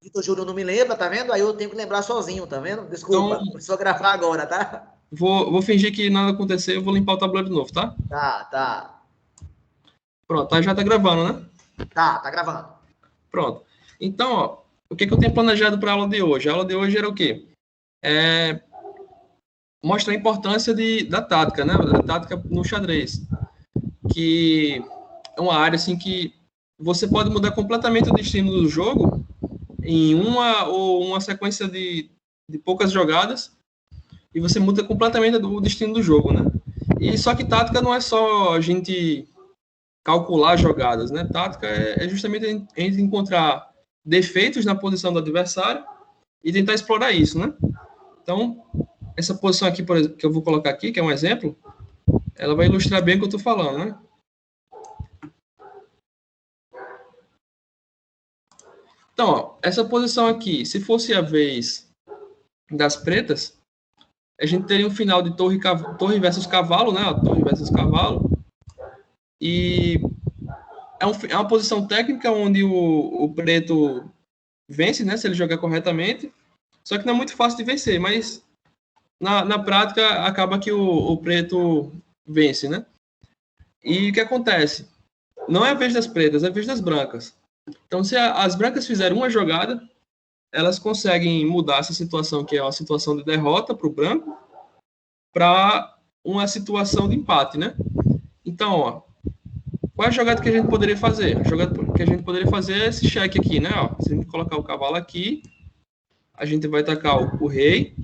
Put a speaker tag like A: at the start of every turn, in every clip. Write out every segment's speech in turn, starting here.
A: Vitor Júnior não me lembra, tá vendo? Aí eu tenho que lembrar sozinho, tá vendo? Desculpa,
B: Então,
A: preciso gravar agora, tá?
B: vou fingir que nada aconteceu, eu vou limpar o tabuleiro de novo, tá?
A: Tá.
B: Pronto, tá, já tá gravando, né?
A: Tá gravando.
B: Pronto. Então, ó, o que eu tenho planejado para a aula de hoje? A aula de hoje era o quê? Mostrar a importância da tática, né? Da tática no xadrez, que é uma área assim que você pode mudar completamente o destino do jogo em uma sequência de poucas jogadas e você muda completamente o destino do jogo, né? E só que tática não é só a gente calcular jogadas, né? Tática é justamente a gente encontrar defeitos na posição do adversário e tentar explorar isso, né? Então, essa posição aqui, por exemplo, que eu vou colocar aqui, que é um exemplo, ela vai ilustrar bem o que eu estou falando, né? Então, ó, essa posição aqui, se fosse a vez das pretas, a gente teria um final de torre versus cavalo, né? Torre versus cavalo. E é uma posição técnica onde o preto vence, né? Se ele jogar corretamente. Só que não é muito fácil de vencer, mas na prática acaba que o preto vence, né? E o que acontece? Não é a vez das pretas, é a vez das brancas. Então, se as brancas fizerem uma jogada, elas conseguem mudar essa situação, que é uma situação de derrota para o branco, para uma situação de empate, né? Então, ó, qual é a jogada que a gente poderia fazer? A jogada que a gente poderia fazer é esse cheque aqui, né? Ó, se a gente colocar o cavalo aqui, a gente vai tacar o rei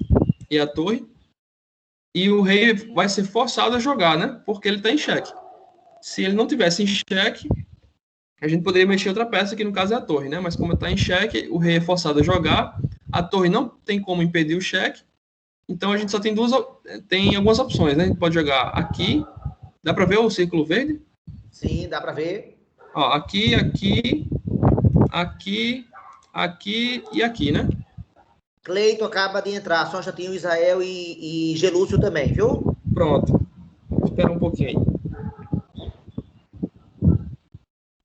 B: e a torre, e o rei vai ser forçado a jogar, né? Porque ele está em xeque. Se ele não tivesse em xeque, a gente poderia mexer outra peça, que no caso é a torre, né? Mas como está em xeque, o rei é forçado a jogar, a torre não tem como impedir o xeque, então a gente só tem algumas opções, né? A gente pode jogar aqui, dá para ver o círculo verde?
A: Sim, dá para ver.
B: Ó, aqui, e aqui, né?
A: Cleito acaba de entrar, só já tem o Israel e Gelúcio também, viu?
B: Pronto. Espera um pouquinho aí.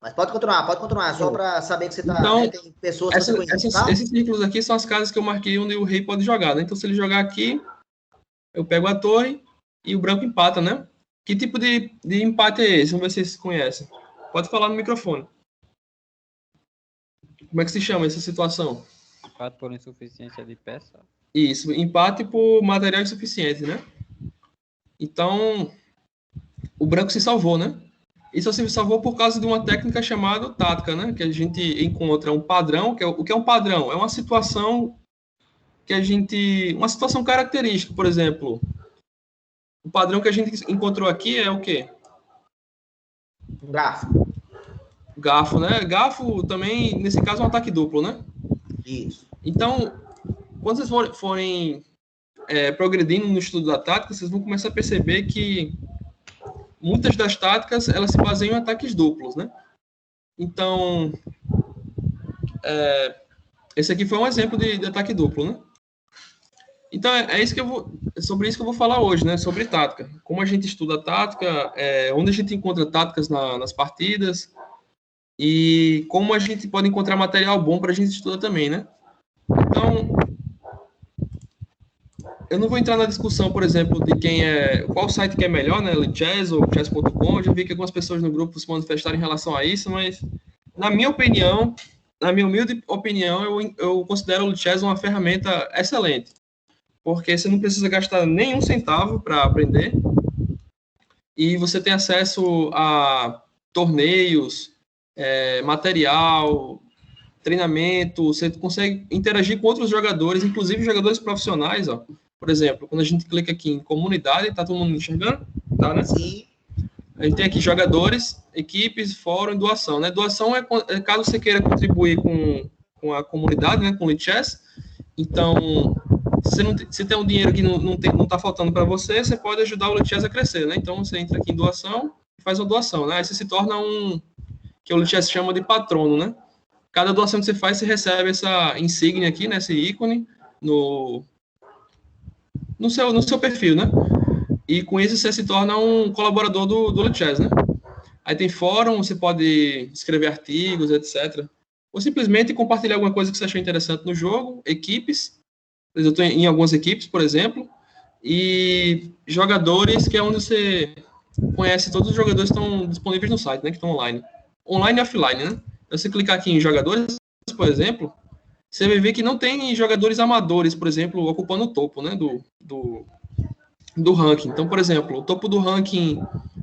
A: Mas pode continuar, só para saber que você tá, né?
B: Então,
A: Tem pessoas que você conhece, tá?
B: esses círculos aqui são as casas que eu marquei onde o rei pode jogar, né? Então, se ele jogar aqui, eu pego a torre e o branco empata, né? Que tipo de empate é esse? Vamos ver se vocês conhecem. Pode falar no microfone. Como é que se chama essa situação?
C: Empate por insuficiência de peça.
B: Isso, empate por material insuficiente, né? Então, o branco se salvou, né? Isso se salvou por causa de uma técnica chamada tática, né? Que a gente encontra um padrão, o que é um padrão? É uma situação uma situação característica, por exemplo. O padrão que a gente encontrou aqui é o quê?
A: Garfo.
B: Garfo, né? Garfo também, nesse caso, é um ataque duplo, né?
A: Isso.
B: Então, quando vocês forem progredindo no estudo da tática, vocês vão começar a perceber que muitas das táticas, elas se baseiam em ataques duplos, né? Então, esse aqui foi um exemplo de ataque duplo, né? Então, sobre isso que eu vou falar hoje, né? Sobre tática. Como a gente estuda tática, onde a gente encontra táticas nas partidas e como a gente pode encontrar material bom para a gente estudar também, né? Então, eu não vou entrar na discussão, por exemplo, de qual site que é melhor, né? Lichess ou chess.com. Já vi que algumas pessoas no grupo se manifestaram em relação a isso, mas na minha opinião, na minha humilde opinião, eu considero o Lichess uma ferramenta excelente, porque você não precisa gastar nenhum centavo para aprender e você tem acesso a torneios, material, treinamento, você consegue interagir com outros jogadores, inclusive jogadores profissionais, ó. Por exemplo, quando a gente clica aqui em comunidade, tá todo mundo enxergando? Tá, né?
A: Sim.
B: A gente tem aqui jogadores, equipes, fórum e doação, né? Doação é caso você queira contribuir com a comunidade, né? Com o Lichess. Então, se tem um dinheiro que não tá faltando para você, você pode ajudar o Lichess a crescer, né? Então, você entra aqui em doação e faz uma doação, né? Aí você se torna que o Lichess chama de patrono, né? Cada doação que você faz, você recebe essa insígnia aqui, né? Esse ícone no seu perfil, né? E com isso você se torna um colaborador do Lichess, né? Aí tem fórum, você pode escrever artigos, etc. ou simplesmente compartilhar alguma coisa que você achou interessante no jogo, equipes, eu estou em algumas equipes, por exemplo, e jogadores, que é onde você conhece todos os jogadores que estão disponíveis no site, né, que estão online e offline, né? Então, você clicar aqui em jogadores, por exemplo, você vai ver que não tem jogadores amadores, por exemplo, ocupando o topo, né, do ranking. Então, por exemplo, o topo do ranking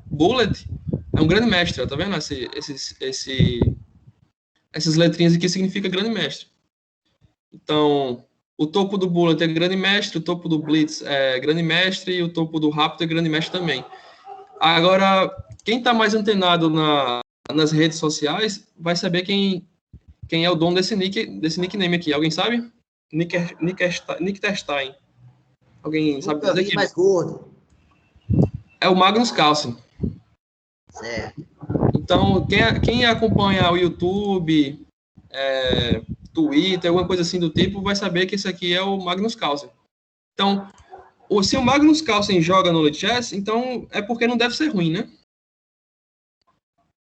B: Bullet é um grande mestre, tá vendo? Essas letrinhas aqui significa grande mestre. Então, o topo do Bullet é grande mestre, o topo do Blitz é grande mestre e o topo do Rápido é grande mestre também. Agora, quem está mais antenado nas redes sociais vai saber quem é o dono desse nickname aqui. Alguém sabe? Nick Terstein. Alguém sabe
A: Nunca
B: dizer
A: vi
B: aqui?
A: mais gordo.
B: É o Magnus Carlsen.
A: Certo.
B: Então, quem acompanha o YouTube, Twitter, alguma coisa assim do tipo, vai saber que esse aqui é o Magnus Carlsen. Então, se o Magnus Carlsen joga no Chess, então é porque não deve ser ruim, né?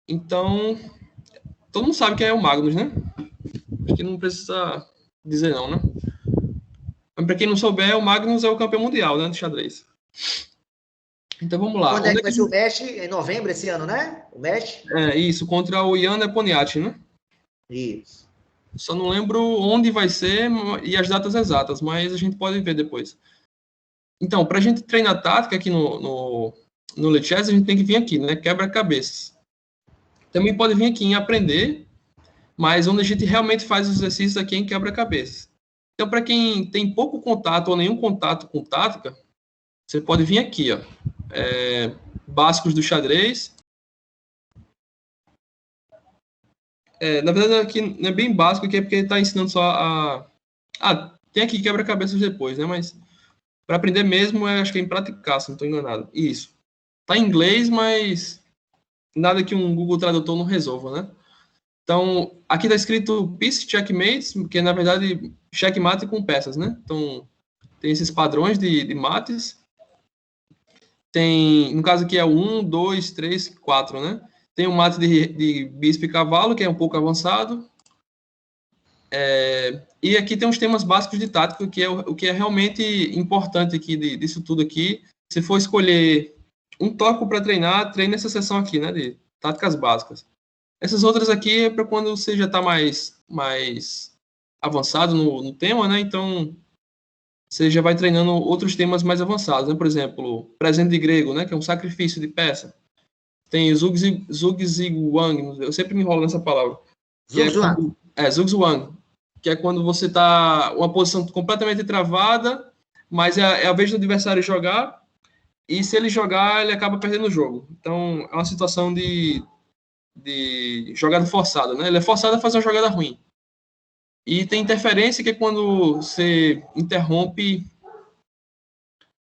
B: Então, todo mundo sabe quem é o Magnus, né? Acho que não precisa dizer não, né? Mas para quem não souber, o Magnus é o campeão mundial, né, de xadrez. Então vamos lá.
A: Quando é que vai ser o match? Em novembro esse ano, né? O match?
B: É isso, contra o Jan Nepomniachtchi, né?
A: Isso.
B: Só não lembro onde vai ser e as datas exatas, mas a gente pode ver depois. Então, para a gente treinar tática aqui no Lichess, a gente tem que vir aqui, né? Quebra-cabeças. Também pode vir aqui em aprender, mas onde a gente realmente faz os exercícios aqui em quebra-cabeças. Então, para quem tem pouco contato ou nenhum contato com tática, você pode vir aqui, ó. Básicos do xadrez. Na verdade, aqui não é bem básico, aqui é porque ele está ensinando só a... tem aqui quebra-cabeças depois, né? Mas para aprender mesmo, acho que é em praticar, se não estou enganado. Isso. Tá em inglês, mas nada que um Google Tradutor não resolva, né? Então, aqui está escrito Piece Checkmates, que é, na verdade, checkmate com peças, né? Então, tem esses padrões de mates. Tem, no caso aqui é o 1, 2, 3, 4, né? Tem o mate de bispo e cavalo, que é um pouco avançado. E aqui tem os temas básicos de tática, que é o que é realmente importante aqui disso tudo aqui. Se for escolher um tópico para treinar, treine essa seção aqui, né? De táticas básicas. Essas outras aqui é para quando você já está mais avançado no tema, né? Então, você já vai treinando outros temas mais avançados, né? Por exemplo, presente de grego, né? Que é um sacrifício de peça. Tem Zugzwang, eu sempre me enrolo nessa palavra. Zugzwang, que é quando você está uma posição completamente travada, mas é a vez do adversário jogar, e se ele jogar, ele acaba perdendo o jogo. Então, é uma situação de jogada forçada, né? Ele é forçado a fazer uma jogada ruim. E tem interferência, que é quando você interrompe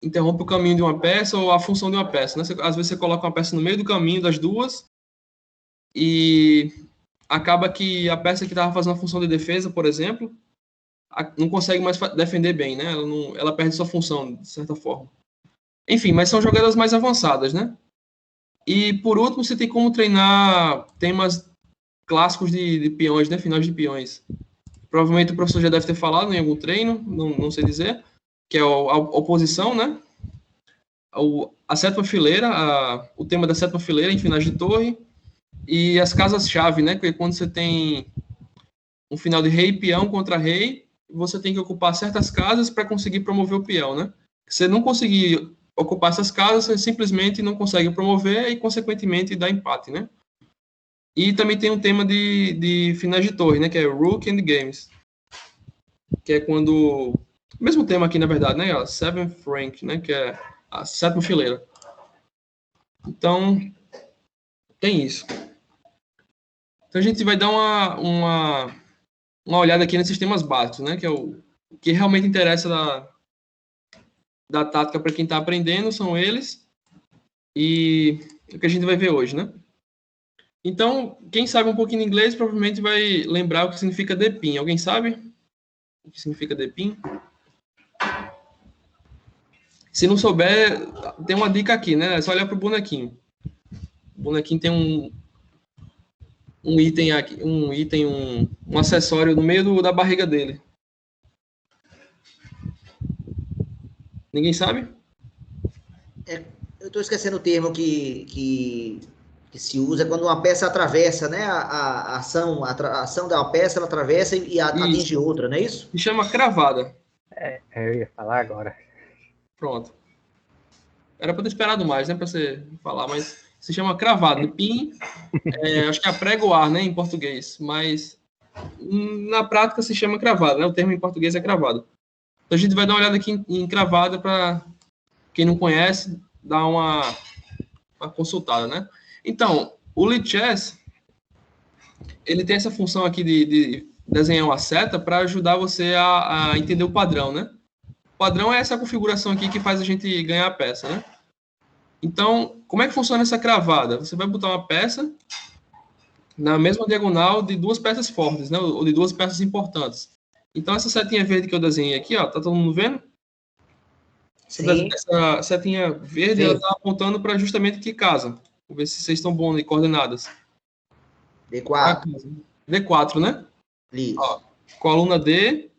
B: o caminho de uma peça ou a função de uma peça, né? Às vezes você coloca uma peça no meio do caminho das duas e acaba que a peça que estava fazendo a função de defesa, por exemplo, não consegue mais defender bem, né? Ela perde sua função, de certa forma. Enfim, mas são jogadas mais avançadas, né? E, por último, você tem como treinar temas clássicos de peões, né? Finais de peões. Provavelmente o professor já deve ter falado em algum treino, não sei dizer, que é a oposição, né? A sétima fileira, o tema da sétima fileira em finais de torre, e as casas-chave, né? Que é quando você tem um final de rei e peão contra rei, você tem que ocupar certas casas para conseguir promover o peão, né? Se você não conseguir ocupar essas casas, você simplesmente não consegue promover e, consequentemente, dá empate, né? E também tem um tema de finais de torre, né? Que é Rook and Games. Que é quando... O mesmo tema aqui, na verdade, né? A Seventh Rank, né? Que é a sétima fileira. Então, tem isso. Então, a gente vai dar uma olhada aqui nesses temas básicos, né? Que é o que realmente interessa da tática para quem está aprendendo, são eles. E o que a gente vai ver hoje, né? Então, quem sabe um pouquinho de inglês provavelmente vai lembrar o que significa DPIN. Alguém sabe o que significa DPIN? Se não souber, tem uma dica aqui, né? É só olhar para o bonequinho. O bonequinho tem um item aqui, um acessório no meio da barriga dele? Ninguém sabe?
A: Eu estou esquecendo o termo que se usa quando uma peça atravessa, né? A ação da peça, ela atravessa e atinge outra, não é isso?
B: Se chama cravada.
D: Eu ia falar agora.
B: Pronto. Era para ter esperado mais, né? Para você falar, mas se chama cravada. Pin, acho que é apregoar, né? Em português. Mas na prática se chama cravada, né? O termo em português é cravada. Então a gente vai dar uma olhada aqui em cravada para quem não conhece, dar uma consultada, né? Então, o Lichess, ele tem essa função aqui de desenhar uma seta para ajudar você a entender o padrão, né? O padrão é essa configuração aqui que faz a gente ganhar a peça, né? Então, como é que funciona essa cravada? Você vai botar uma peça na mesma diagonal de duas peças fortes, né? Ou de duas peças importantes. Então, essa setinha verde que eu desenhei aqui, ó, tá todo mundo vendo?
A: Sim.
B: Essa setinha verde, ela tá apontando para justamente que casa. Vou ver se vocês estão bons em coordenadas.
A: D4.
B: D4, né?
A: Isso.
B: Ó, coluna D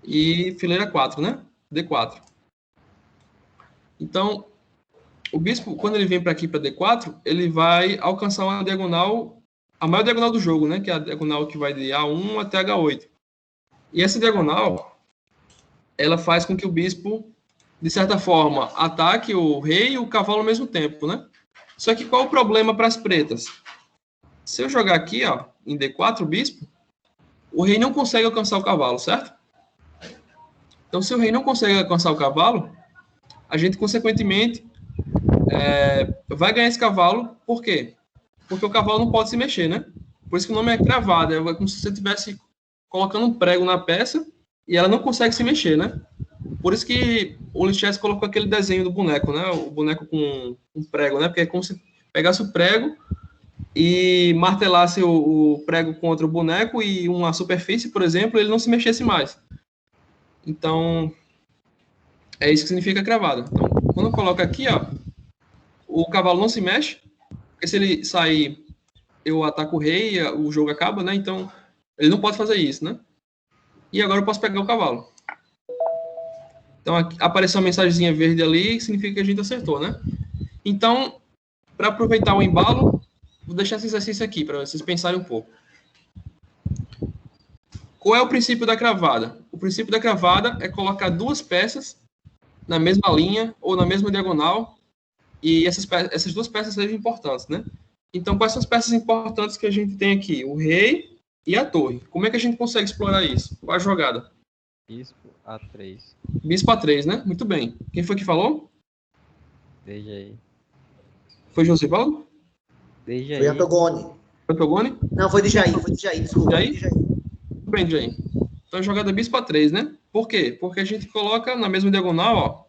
B: e fileira 4, né? D4. Então, o bispo, quando ele vem para aqui, para D4, ele vai alcançar uma diagonal, a maior diagonal do jogo, né? Que é a diagonal que vai de A1 até H8. E essa diagonal, ela faz com que o bispo, de certa forma, ataque o rei e o cavalo ao mesmo tempo, né? Só que qual o problema para as pretas? Se eu jogar aqui, ó, em D4, o bispo, o rei não consegue alcançar o cavalo, certo? Então, se o rei não consegue alcançar o cavalo, a gente, consequentemente, vai ganhar esse cavalo. Por quê? Porque o cavalo não pode se mexer, né? Por isso que o nome é cravada. É como se você estivesse colocando um prego na peça e ela não consegue se mexer, né? Por isso que o Lichess colocou aquele desenho do boneco, né? O boneco com um prego, né? Porque é como se pegasse o prego e martelasse o prego contra o boneco e uma superfície, por exemplo, ele não se mexesse mais. Então, é isso que significa cravada. Então, quando eu coloco aqui, ó, o cavalo não se mexe, porque se ele sair, eu ataco o rei, o jogo acaba, né? Então, ele não pode fazer isso, né? E agora eu posso pegar o cavalo. Então, aqui, apareceu uma mensagenzinha verde ali, significa que a gente acertou, né? Então, para aproveitar o embalo, vou deixar esse exercício aqui, para vocês pensarem um pouco. Qual é o princípio da cravada? O princípio da cravada é colocar duas peças na mesma linha ou na mesma diagonal e essas duas peças sejam importantes, né? Então, quais são as peças importantes que a gente tem aqui? O rei e a torre. Como é que a gente consegue explorar isso? Qual a jogada?
C: Bispo A3.
B: Bispo A3, né? Muito bem. Quem foi que falou?
C: Veja aí.
B: Foi Josivaldo?
C: Veja
A: Foi
C: aí.
A: Antogoni.
B: Antogoni?
A: Não, foi de Jair, desculpa.
B: Jair? Muito bem, Jair. Então, jogada Bispo A3, né? Por quê? Porque a gente coloca na mesma diagonal, ó,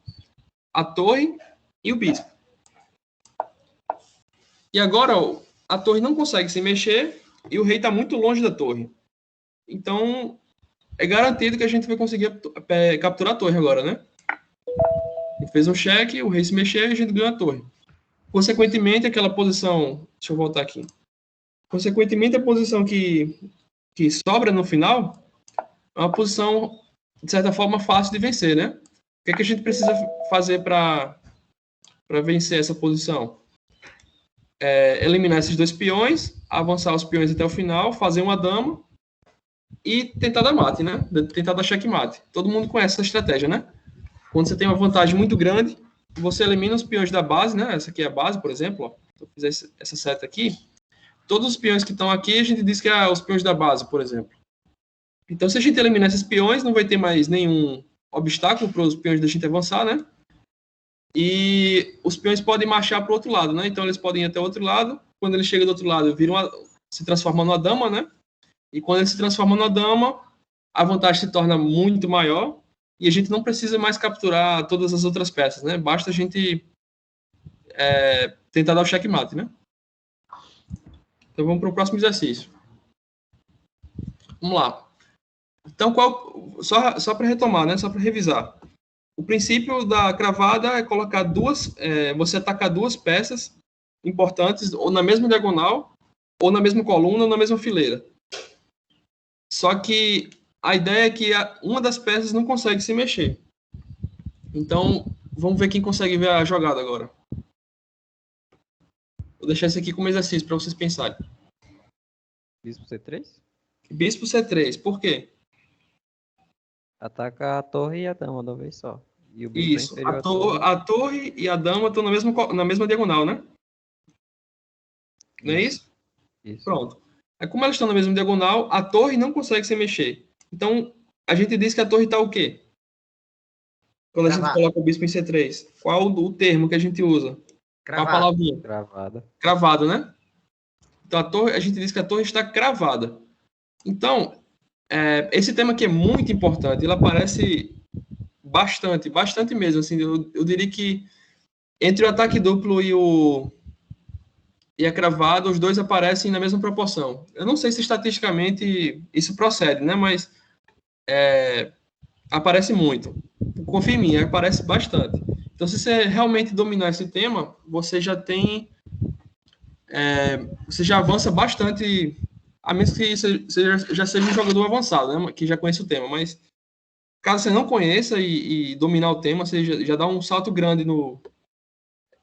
B: a torre e o bispo. E agora, ó, a torre não consegue se mexer e o rei está muito longe da torre. Então, é garantido que a gente vai conseguir capturar a torre agora, né? Ele fez um cheque, o rei se mexeu e a gente ganhou a torre. Consequentemente, aquela posição... Deixa eu voltar aqui. Consequentemente, a posição que sobra no final é uma posição, de certa forma, fácil de vencer, né? O que é que a gente precisa fazer para vencer essa posição? Eliminar esses dois peões, avançar os peões até o final, fazer uma dama e tentar dar mate, né? Tentar dar checkmate. Todo mundo conhece essa estratégia, né? Quando você tem uma vantagem muito grande, você elimina os peões da base, né? Essa aqui é a base, por exemplo. Ó. Se eu fizer essa seta aqui, todos os peões que estão aqui, a gente diz que é os peões da base, por exemplo. Então, se a gente eliminar esses peões, não vai ter mais nenhum obstáculo para os peões da gente avançar, né? E os peões podem marchar para o outro lado, né? Então, eles podem ir até o outro lado. Quando eles chegam do outro lado, se transformam numa dama, né? E quando eles se transformam numa dama, a vantagem se torna muito maior e a gente não precisa mais capturar todas as outras peças, né? Basta a gente tentar dar o checkmate, né? Então, vamos para o próximo exercício. Vamos lá. Então, só para retomar, né? Só para revisar. O princípio da cravada é colocar você atacar duas peças importantes ou na mesma diagonal ou na mesma coluna ou na mesma fileira. Só que a ideia é que uma das peças não consegue se mexer. Então, vamos ver quem consegue ver a jogada agora. Vou deixar isso aqui como exercício para vocês pensarem.
C: Bispo C3?
B: Bispo C3, por quê?
C: Ataca a torre e a dama de uma vez só. E o bispo é
B: Isso,
C: inferior à torre.
B: a torre e a dama estão na mesma diagonal, né? Não é isso?
C: Isso.
B: Pronto. Aí, como elas estão na mesma diagonal, a torre não consegue se mexer. Então, a gente diz que a torre está o quê? Quando a gente
A: Cravada.
B: coloca o bispo em C3. Qual o termo que a gente usa? Qual a
A: Cravado.
B: palavrinha?
C: Gravada.
B: Cravado, né? Então, a gente diz que a torre está cravada. Então, esse tema aqui é muito importante. Ele aparece bastante mesmo. Assim, eu diria que entre o ataque duplo e a cravada, os dois aparecem na mesma proporção. Eu não sei se estatisticamente isso procede, né? Mas aparece muito. Confia em mim, aparece bastante. Então, se você realmente dominar esse tema, você já tem... você já avança bastante, a menos que você já seja um jogador avançado, né? Que já conhece o tema. Mas, caso você não conheça e dominar o tema, você já dá um salto grande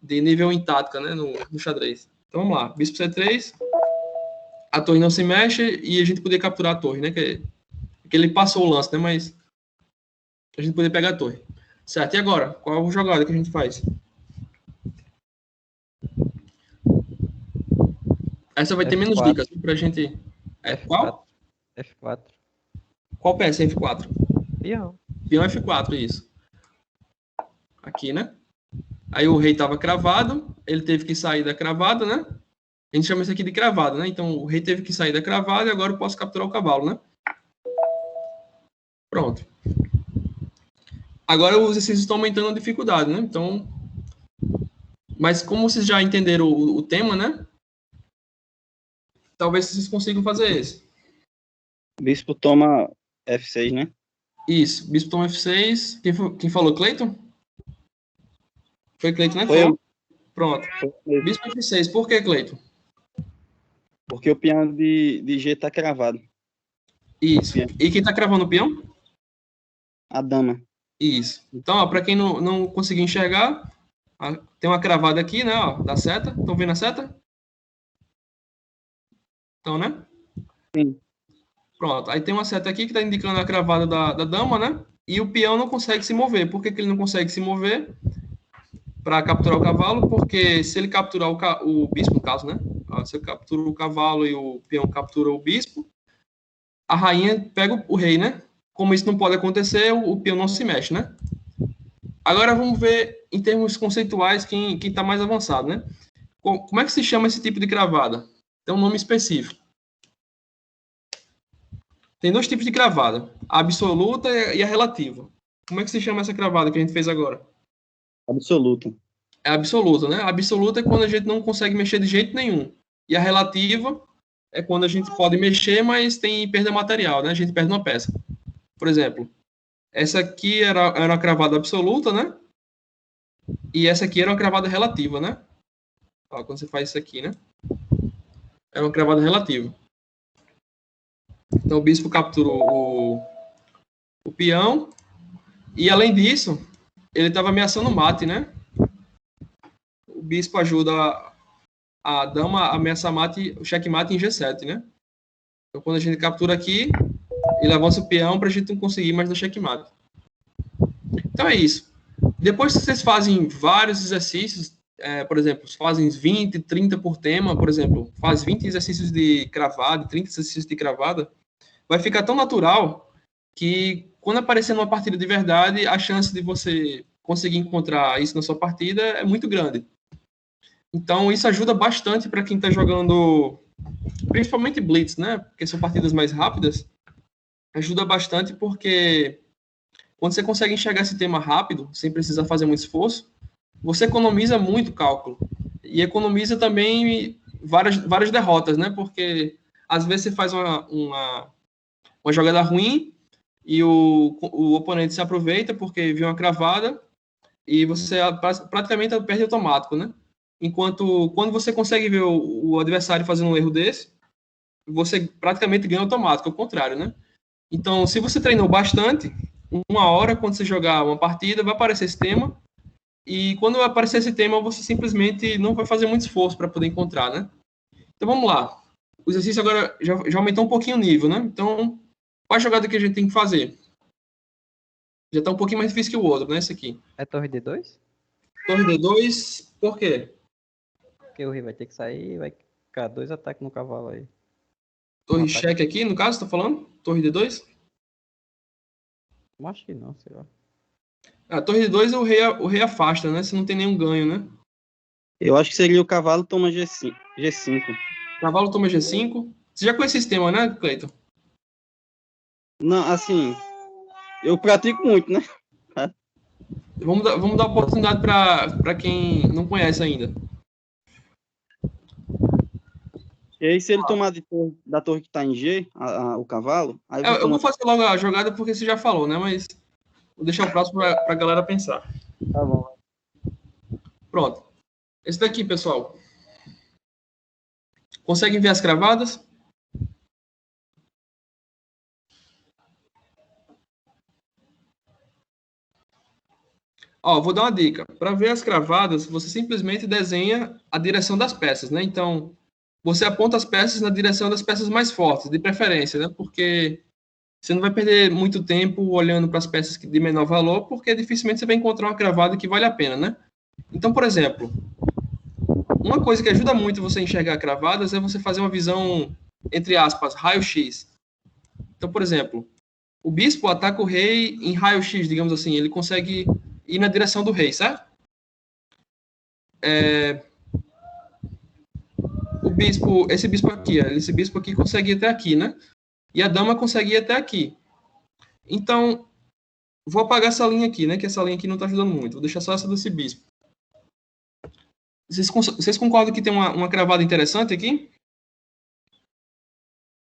B: de nível em tática, né? No xadrez. Então, vamos lá. Bispo C3. A torre não se mexe e a gente poder capturar a torre, né? Que ele passou o lance, né? Mas a gente poder pegar a torre. Certo, e agora? Qual a jogada que a gente faz? Essa vai ter menos
C: F4.
B: dicas pra gente... Qual?
C: F4.
B: Qual peça? F4?
C: Peão.
B: Peão F4, isso. Aqui, né? Aí o rei estava cravado, ele teve que sair da cravada, né? A gente chama isso aqui de cravada, né? Então o rei teve que sair da cravada e agora eu posso capturar o cavalo, né? Pronto. Agora os exercícios estão aumentando a dificuldade, né? Então, mas como vocês já entenderam o tema, né? Talvez vocês consigam fazer esse.
E: Bispo toma F6, né?
B: Isso. Bispo toma F6. Quem falou? Cleiton? Foi Cleiton, né?
E: Foi eu.
B: Pronto. Bispo F6. Por que, Cleiton?
E: Porque o peão de G tá cravado.
B: Isso. E quem tá cravando o peão?
E: A dama.
B: Isso. Então, para quem não conseguiu enxergar, tem uma cravada aqui, né? Ó, da seta. Estão vendo a seta? Então, né?
E: Sim.
B: Pronto. Aí tem uma seta aqui que está indicando a cravada da dama, né? E o peão não consegue se mover. Por que ele não consegue se mover? Para capturar o cavalo, porque se ele capturar o bispo, no caso, né? Se eu capturo o cavalo e o peão captura o bispo, a rainha pega o rei, né? Como isso não pode acontecer, o peão não se mexe, né? Agora vamos ver, em termos conceituais, quem está mais avançado, né? Como é que se chama esse tipo de cravada? Tem um nome específico. Tem dois tipos de cravada, a absoluta e a relativa. Como é que se chama essa cravada que a gente fez agora?
E: Absoluta.
B: É a absoluta, né? A absoluta é quando a gente não consegue mexer de jeito nenhum. E a relativa é quando a gente pode mexer, mas tem perda material, né? A gente perde uma peça. Por exemplo, essa aqui era uma cravada absoluta, né? E essa aqui era uma cravada relativa, né? Ó, quando você faz isso aqui, né? É uma cravada relativa. Então o bispo capturou o peão. E além disso, ele estava ameaçando o mate, né? O bispo ajuda a dama a ameaçar mate, o checkmate em G7, né? Então quando a gente captura aqui, ele avança o peão para a gente não conseguir mais dar checkmate. Então é isso. Depois que vocês fazem vários exercícios, por exemplo, fazem 20, 30 por tema, por exemplo, faz 20 exercícios de cravada, 30 exercícios de cravada, vai ficar tão natural que quando aparecer numa partida de verdade, a chance de você conseguir encontrar isso na sua partida é muito grande. Então, isso ajuda bastante para quem está jogando, principalmente Blitz, né? Porque são partidas mais rápidas. Ajuda bastante porque quando você consegue enxergar esse tema rápido, sem precisar fazer muito esforço, você economiza muito cálculo. E economiza também várias derrotas, né? Porque às vezes você faz uma jogada ruim e o oponente se aproveita porque viu uma cravada e você praticamente perde automático, né? Enquanto quando você consegue ver o adversário fazendo um erro desse, você praticamente ganha automático, ao contrário, né? Então, se você treinou bastante, 1 hora, quando você jogar uma partida, vai aparecer esse tema, e quando aparecer esse tema, você simplesmente não vai fazer muito esforço para poder encontrar, né? Então, vamos lá. O exercício agora já aumentou um pouquinho o nível, né? Então, qual a jogada que a gente tem que fazer? Já está um pouquinho mais difícil que o outro, né? Esse aqui.
C: É torre de 2?
B: Torre D2, por quê?
C: Porque o rei vai ter que sair e vai ficar 2 ataques no cavalo aí.
B: Torre
C: Um ataque.
B: cheque aqui, no caso, tá falando? Torre D2?
C: Não acho que não, sei lá.
B: A torre D2 o rei afasta, né? Se não tem nenhum ganho, né?
E: Eu acho que seria o cavalo toma G5. G5.
B: Cavalo toma G5. Você já conhece esse sistema, né, Cleiton?
E: Não, assim, eu pratico muito, né?
B: Vamos dar oportunidade para quem não conhece ainda.
E: E aí, se ele tomar da torre que tá em G, o cavalo, aí você
B: Eu
E: toma...
B: vou fazer logo a jogada porque você já falou, né? Mas vou deixar o próximo para a galera pensar.
E: Tá bom.
B: Pronto. Esse daqui, pessoal. Conseguem ver as cravadas? Ó, vou dar uma dica. Para ver as cravadas, você simplesmente desenha a direção das peças, né? Então, você aponta as peças na direção das peças mais fortes, de preferência, né? Porque você não vai perder muito tempo olhando para as peças de menor valor, porque dificilmente você vai encontrar uma cravada que vale a pena, né? Então, por exemplo, uma coisa que ajuda muito você a enxergar cravadas é você fazer uma visão, entre aspas, raio-x. Então, por exemplo, o bispo ataca o rei em raio-x, digamos assim. Ele consegue ir na direção do rei, certo? Esse bispo aqui consegue ir até aqui, né? E a dama consegue ir até aqui. Então, vou apagar essa linha aqui, né? Que essa linha aqui não está ajudando muito. Vou deixar só essa desse bispo. Vocês concordam que tem uma cravada interessante aqui?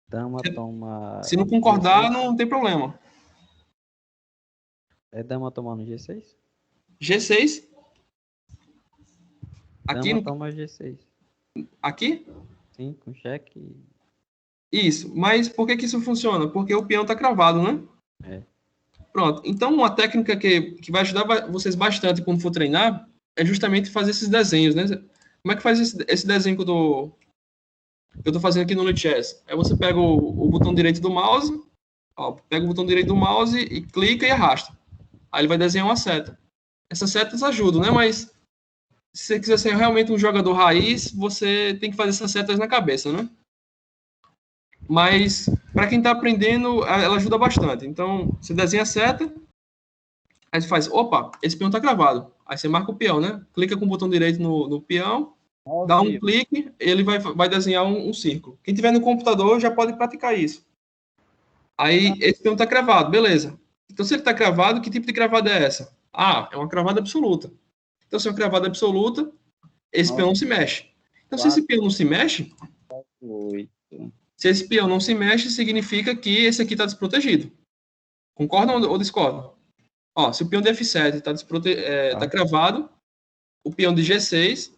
C: Dama toma.
B: Se não concordar,
C: G6.
B: não tem problema.
C: É dama tomando G6?
B: G6. Aqui,
C: Dama toma G6.
B: aqui?
C: Sim, com cheque.
B: Isso. Mas por que isso funciona? Porque o peão está cravado, né?
C: É.
B: Pronto. Então, uma técnica que vai ajudar vocês bastante quando for treinar é justamente fazer esses desenhos, né? Como é que faz esse desenho que eu tô fazendo aqui no Lichess? Aí você pega o botão direito do mouse, ó, pega o botão direito do mouse e clica e arrasta. Aí ele vai desenhar uma seta. Essas setas ajudam, né? Mas se você quiser ser realmente um jogador raiz, você tem que fazer essas setas na cabeça, né? Mas para quem está aprendendo, ela ajuda bastante. Então, você desenha a seta, aí você faz, opa, esse peão está cravado. Aí você marca o peão, né? Clica com o botão direito no peão, dá um clique, ele vai desenhar um círculo. Quem tiver no computador já pode praticar isso. Aí, esse peão está cravado, beleza. Então, se ele está cravado, que tipo de cravada é essa? Ah, é uma cravada absoluta. Então, se é uma cravada absoluta, esse peão não se mexe. Então, se esse peão não se mexe, se esse peão não se mexe, significa que esse aqui está desprotegido. Concordam ou discordam? Ó, se o peão de F7 está cravado, o peão de G6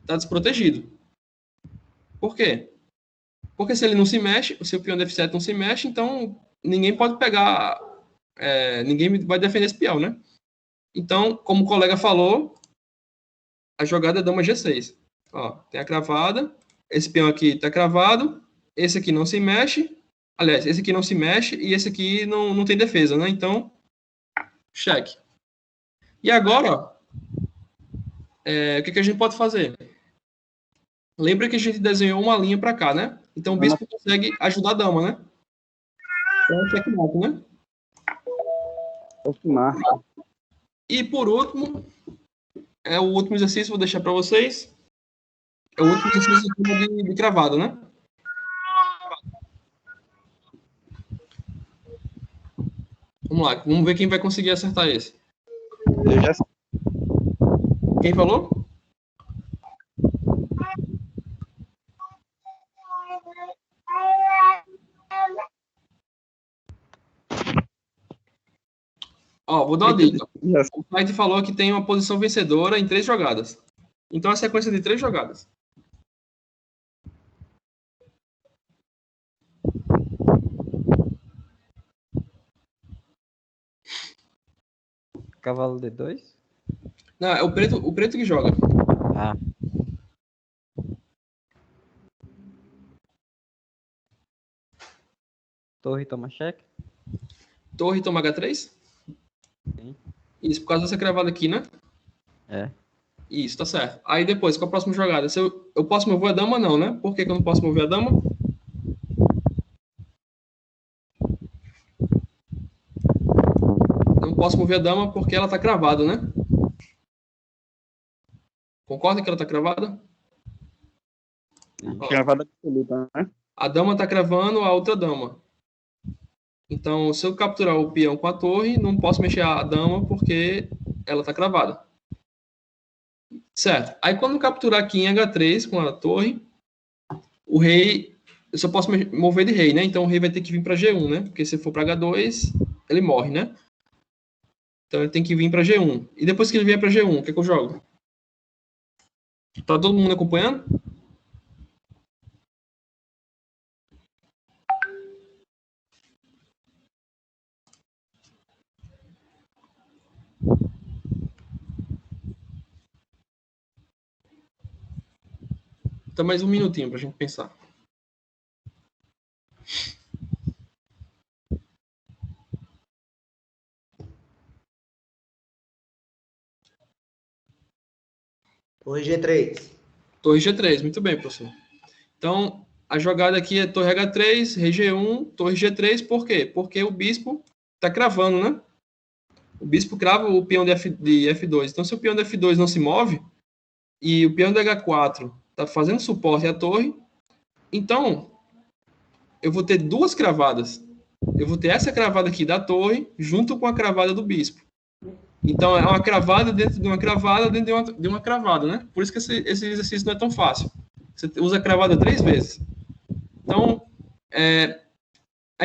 B: está desprotegido. Por quê? Porque se ele não se mexe, se o peão de F7 não se mexe, então ninguém pode pegar, ninguém vai defender esse peão, né? Então, como o colega falou, a jogada é dama G6. Ó, tem a cravada, esse peão aqui está cravado, esse aqui não se mexe, aliás, esse aqui não se mexe e esse aqui não tem defesa, né? Então, cheque. E agora, ó, o que a gente pode fazer? Lembra que a gente desenhou uma linha para cá, né? Então o bispo consegue ajudar a dama, né? Então, checkmate, né? E por último, o último exercício, vou deixar para vocês. É o último exercício de cravado, né? Vamos lá, vamos ver quem vai conseguir acertar esse.
E: Eu já sei.
B: Quem falou? Ó, vou dar uma dica. O site falou que tem uma posição vencedora em 3 jogadas. Então, é a sequência de 3 jogadas.
C: Cavalo D2?
B: Não, é o preto que joga.
C: Ah, torre toma cheque?
B: Torre toma H3?
C: Sim.
B: Isso, por causa dessa cravada aqui, né?
C: É.
B: Isso, tá certo. Aí depois, qual a próxima jogada? Se eu posso mover a dama, não, né? Por que que eu não posso mover a dama? Não posso mover a dama porque ela tá cravada, né? Concorda que ela tá cravada? Ó,
E: Cravada absoluta, né?
B: a dama tá cravando a outra dama. Então, se eu capturar o peão com a torre, não posso mexer a dama porque ela tá cravada. Certo. Aí, quando eu capturar aqui em H3 com a torre, o rei... Eu só posso mover de rei, né? Então, o rei vai ter que vir para G1, né? Porque se for para H2, ele morre, né? Então, ele tem que vir para G1. E depois que ele vier para G1, o que é que eu jogo? Tá todo mundo acompanhando? Então, mais um minutinho para a gente pensar.
A: Torre G3.
B: Torre G3, muito bem, professor. Então, a jogada aqui é torre H3, rei G1, torre G3, por quê? Porque o bispo está cravando, né? O bispo crava o peão de F2. Então, se o peão de F2 não se move, e o peão de H4 está fazendo suporte à torre, então, eu vou ter duas cravadas. Eu vou ter essa cravada aqui da torre, junto com a cravada do bispo. Então, é uma cravada dentro de uma cravada dentro de uma cravada, né? Por isso que esse exercício não é tão fácil. Você usa a cravada 3 vezes. Então, é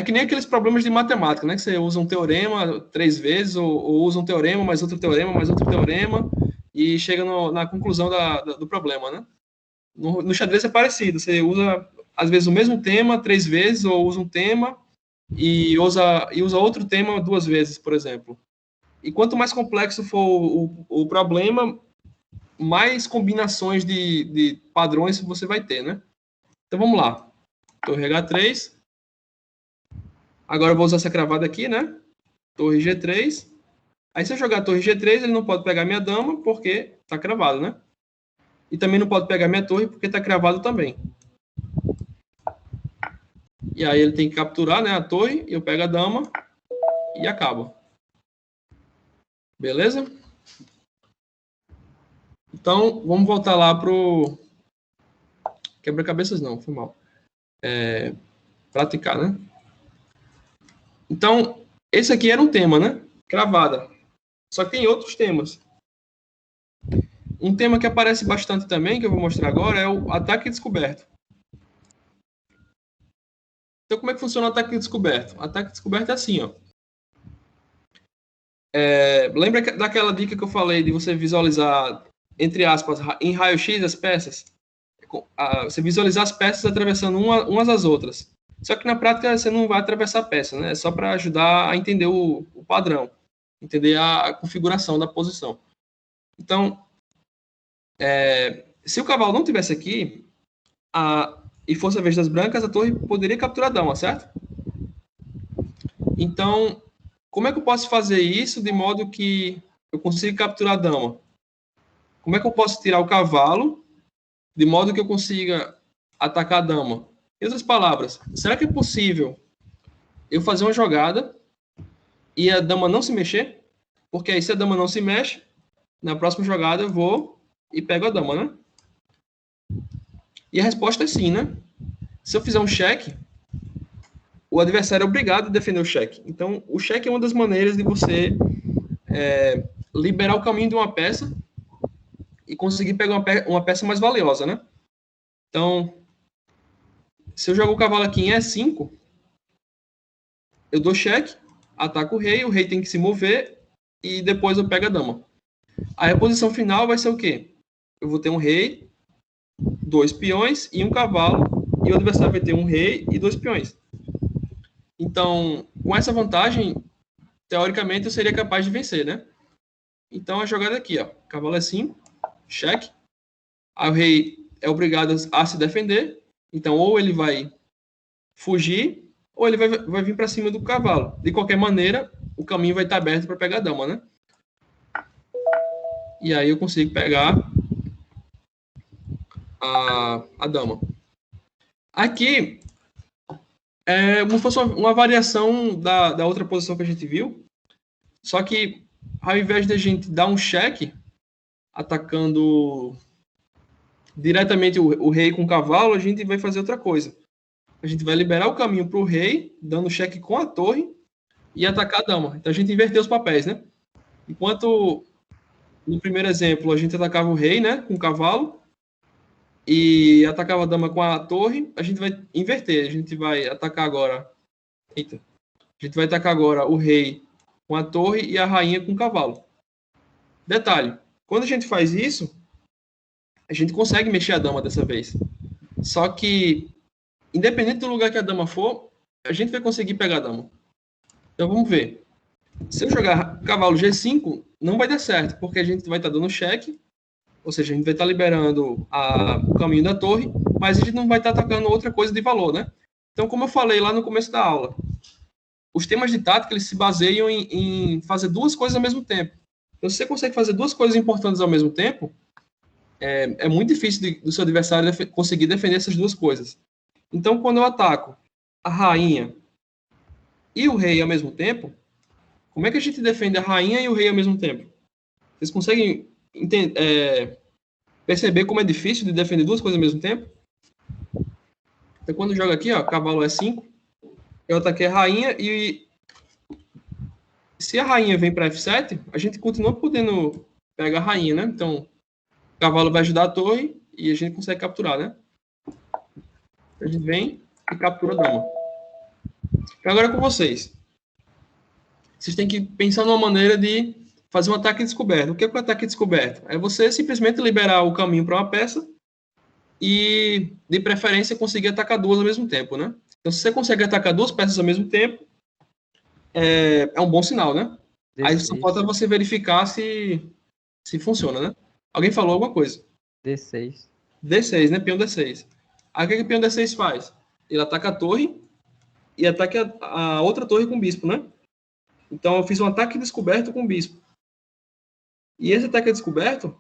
B: que nem aqueles problemas de matemática, né? Que você usa um teorema 3 vezes, ou usa um teorema, mais outro teorema, e chega na conclusão do problema, né? No xadrez é parecido. Você usa, às vezes, o mesmo tema 3 vezes, ou usa um tema e usa outro tema 2 vezes, por exemplo. E quanto mais complexo for o problema, mais combinações de padrões você vai ter, né? Então, vamos lá. Torre H3. Agora eu vou usar essa cravada aqui, né? Torre G3. Aí, se eu jogar torre G3, ele não pode pegar minha dama, porque tá cravado, né? E também não pode pegar minha torre, porque tá cravado também. E aí, ele tem que capturar, né, a torre, eu pego a dama e acabo. Beleza? Então, vamos voltar lá pro... Quebra-cabeças não, foi mal. Praticar, né? Então, esse aqui era um tema, né? Cravada. Só que tem outros temas. Um tema que aparece bastante também, que eu vou mostrar agora, é o ataque descoberto. Então, como é que funciona o ataque descoberto? O ataque descoberto é assim, ó. Lembra daquela dica que eu falei de você visualizar, entre aspas, em raio-x as peças? Você visualizar as peças atravessando umas às outras. Só que na prática você não vai atravessar a peça, né? É só para ajudar a entender o padrão, entender a configuração da posição. Então, se o cavalo não tivesse aqui e fosse a vez das brancas, a torre poderia capturar a dama, certo? Então, como é que eu posso fazer isso de modo que eu consiga capturar a dama? Como é que eu posso tirar o cavalo de modo que eu consiga atacar a dama? Em outras palavras, será que é possível eu fazer uma jogada e a dama não se mexer? Porque aí, se a dama não se mexe, na próxima jogada eu vou e pego a dama, né? E a resposta é sim, né? Se eu fizer um cheque, o adversário é obrigado a defender o cheque. Então, o cheque é uma das maneiras de você liberar o caminho de uma peça e conseguir pegar uma peça mais valiosa, né? Então, se eu jogo o cavalo aqui em E5, eu dou cheque, ataco o rei tem que se mover e depois eu pego a dama. Aí a posição final vai ser o quê? Eu vou ter um rei, 2 peões e um cavalo, e o adversário vai ter um rei e 2 peões. Então, com essa vantagem, teoricamente, eu seria capaz de vencer, né? Então a jogada aqui, ó. Cavalo E5, cheque. Aí o rei é obrigado a se defender. Então, ou ele vai fugir, ou ele vai vir para cima do cavalo. De qualquer maneira, o caminho vai estar aberto para pegar a dama, né? E aí eu consigo pegar a dama. Aqui é como se fosse uma variação da outra posição que a gente viu. Só que ao invés de a gente dar um cheque atacando diretamente o rei com o cavalo, a gente vai fazer outra coisa. A gente vai liberar o caminho para o rei, dando cheque com a torre e atacar a dama. Então a gente inverteu os papéis, né? Enquanto no primeiro exemplo a gente atacava o rei, né, com o cavalo e atacava a dama com a torre, a gente vai inverter. A gente vai atacar agora. Eita. A gente vai atacar agora o rei com a torre e a rainha com o cavalo. Detalhe, quando a gente faz isso, a gente consegue mexer a dama dessa vez. Só que, independente do lugar que a dama for, a gente vai conseguir pegar a dama. Então vamos ver. Se eu jogar cavalo G5, não vai dar certo, porque a gente vai estar dando cheque, ou seja, a gente vai estar liberando o caminho da torre, mas a gente não vai estar atacando outra coisa de valor, né? Então, como eu falei lá no começo da aula, os temas de tática, eles se baseiam em fazer duas coisas ao mesmo tempo. Então, se você consegue fazer duas coisas importantes ao mesmo tempo, é muito difícil do seu adversário conseguir defender essas duas coisas. Então, quando eu ataco a rainha e o rei ao mesmo tempo, como é que a gente defende a rainha e o rei ao mesmo tempo? Vocês conseguem perceber como é difícil de defender duas coisas ao mesmo tempo? Então, quando eu jogo aqui, ó, cavalo E5, eu ataquei a rainha e se a rainha vem para F7, a gente continua podendo pegar a rainha, né? Então, o cavalo vai ajudar a torre e a gente consegue capturar, né? A gente vem e captura a dama. Agora é com vocês. Vocês têm que pensar numa maneira de fazer um ataque descoberto. O que é um ataque descoberto? É você simplesmente liberar o caminho para uma peça e, de preferência, conseguir atacar duas ao mesmo tempo, né? Então, se você consegue atacar duas peças ao mesmo tempo, é um bom sinal, né? Aí só falta você verificar se funciona, né? Alguém falou alguma coisa?
C: D6.
B: D6, né? Peão D6. Aí o que o peão D6 faz? Ele ataca a torre e ataca a outra torre com o bispo, né? Então eu fiz um ataque descoberto com o bispo. E esse ataque descoberto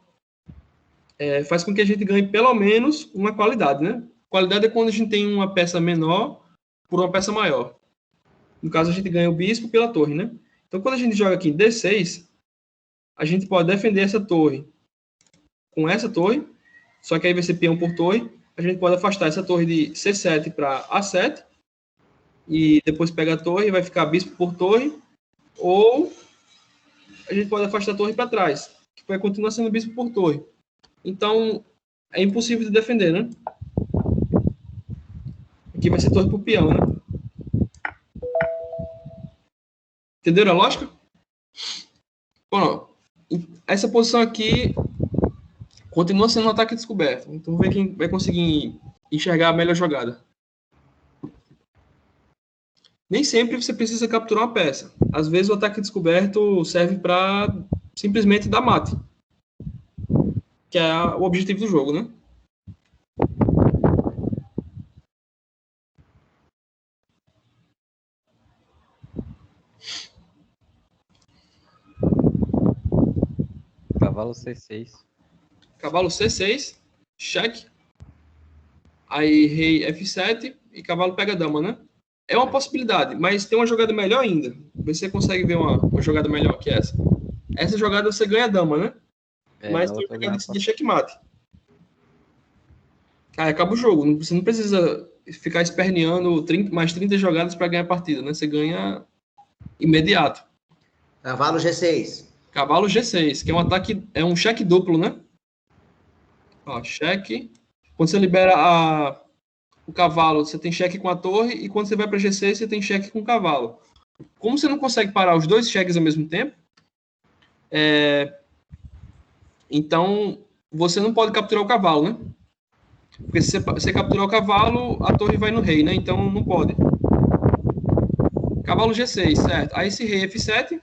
B: faz com que a gente ganhe pelo menos uma qualidade, né? Qualidade é quando a gente tem uma peça menor por uma peça maior. No caso, a gente ganha o bispo pela torre, né? Então, quando a gente joga aqui D6, a gente pode defender essa torre com essa torre, só que aí vai ser peão por torre. A gente pode afastar essa torre de C7 para A7, e depois pega a torre e vai ficar bispo por torre, ou a gente pode afastar a torre para trás, que vai continuar sendo bispo por torre. Então, é impossível de defender, né? Aqui vai ser torre por peão, né? Entenderam a lógica? Bom, essa posição aqui continua sendo um ataque descoberto. Então, vamos ver quem vai conseguir enxergar a melhor jogada. Nem sempre você precisa capturar uma peça. Às vezes, o ataque descoberto serve para simplesmente dar mate, que é o objetivo do jogo, né?
C: Cavalo C6.
B: Cavalo C6, cheque. Aí rei F7 e cavalo pega a dama, né? É uma possibilidade, mas tem uma jogada melhor ainda. Você consegue ver uma jogada melhor que essa. Essa jogada você ganha a dama, né? Mas tem uma jogada de checkmate. Aí acaba o jogo. Você não precisa ficar esperneando mais 30 jogadas para ganhar a partida, né? Você ganha imediato.
A: Cavalo G6.
B: Cavalo G6, que é um ataque, é um cheque duplo, né? Ó, cheque. Quando você libera o cavalo, você tem cheque com a torre, e quando você vai para G6, você tem cheque com o cavalo. Como você não consegue parar os dois cheques ao mesmo tempo, então você não pode capturar o cavalo, né? Porque se você capturar o cavalo, a torre vai no rei, né? Então não pode. Cavalo G6, certo? Aí esse rei F7,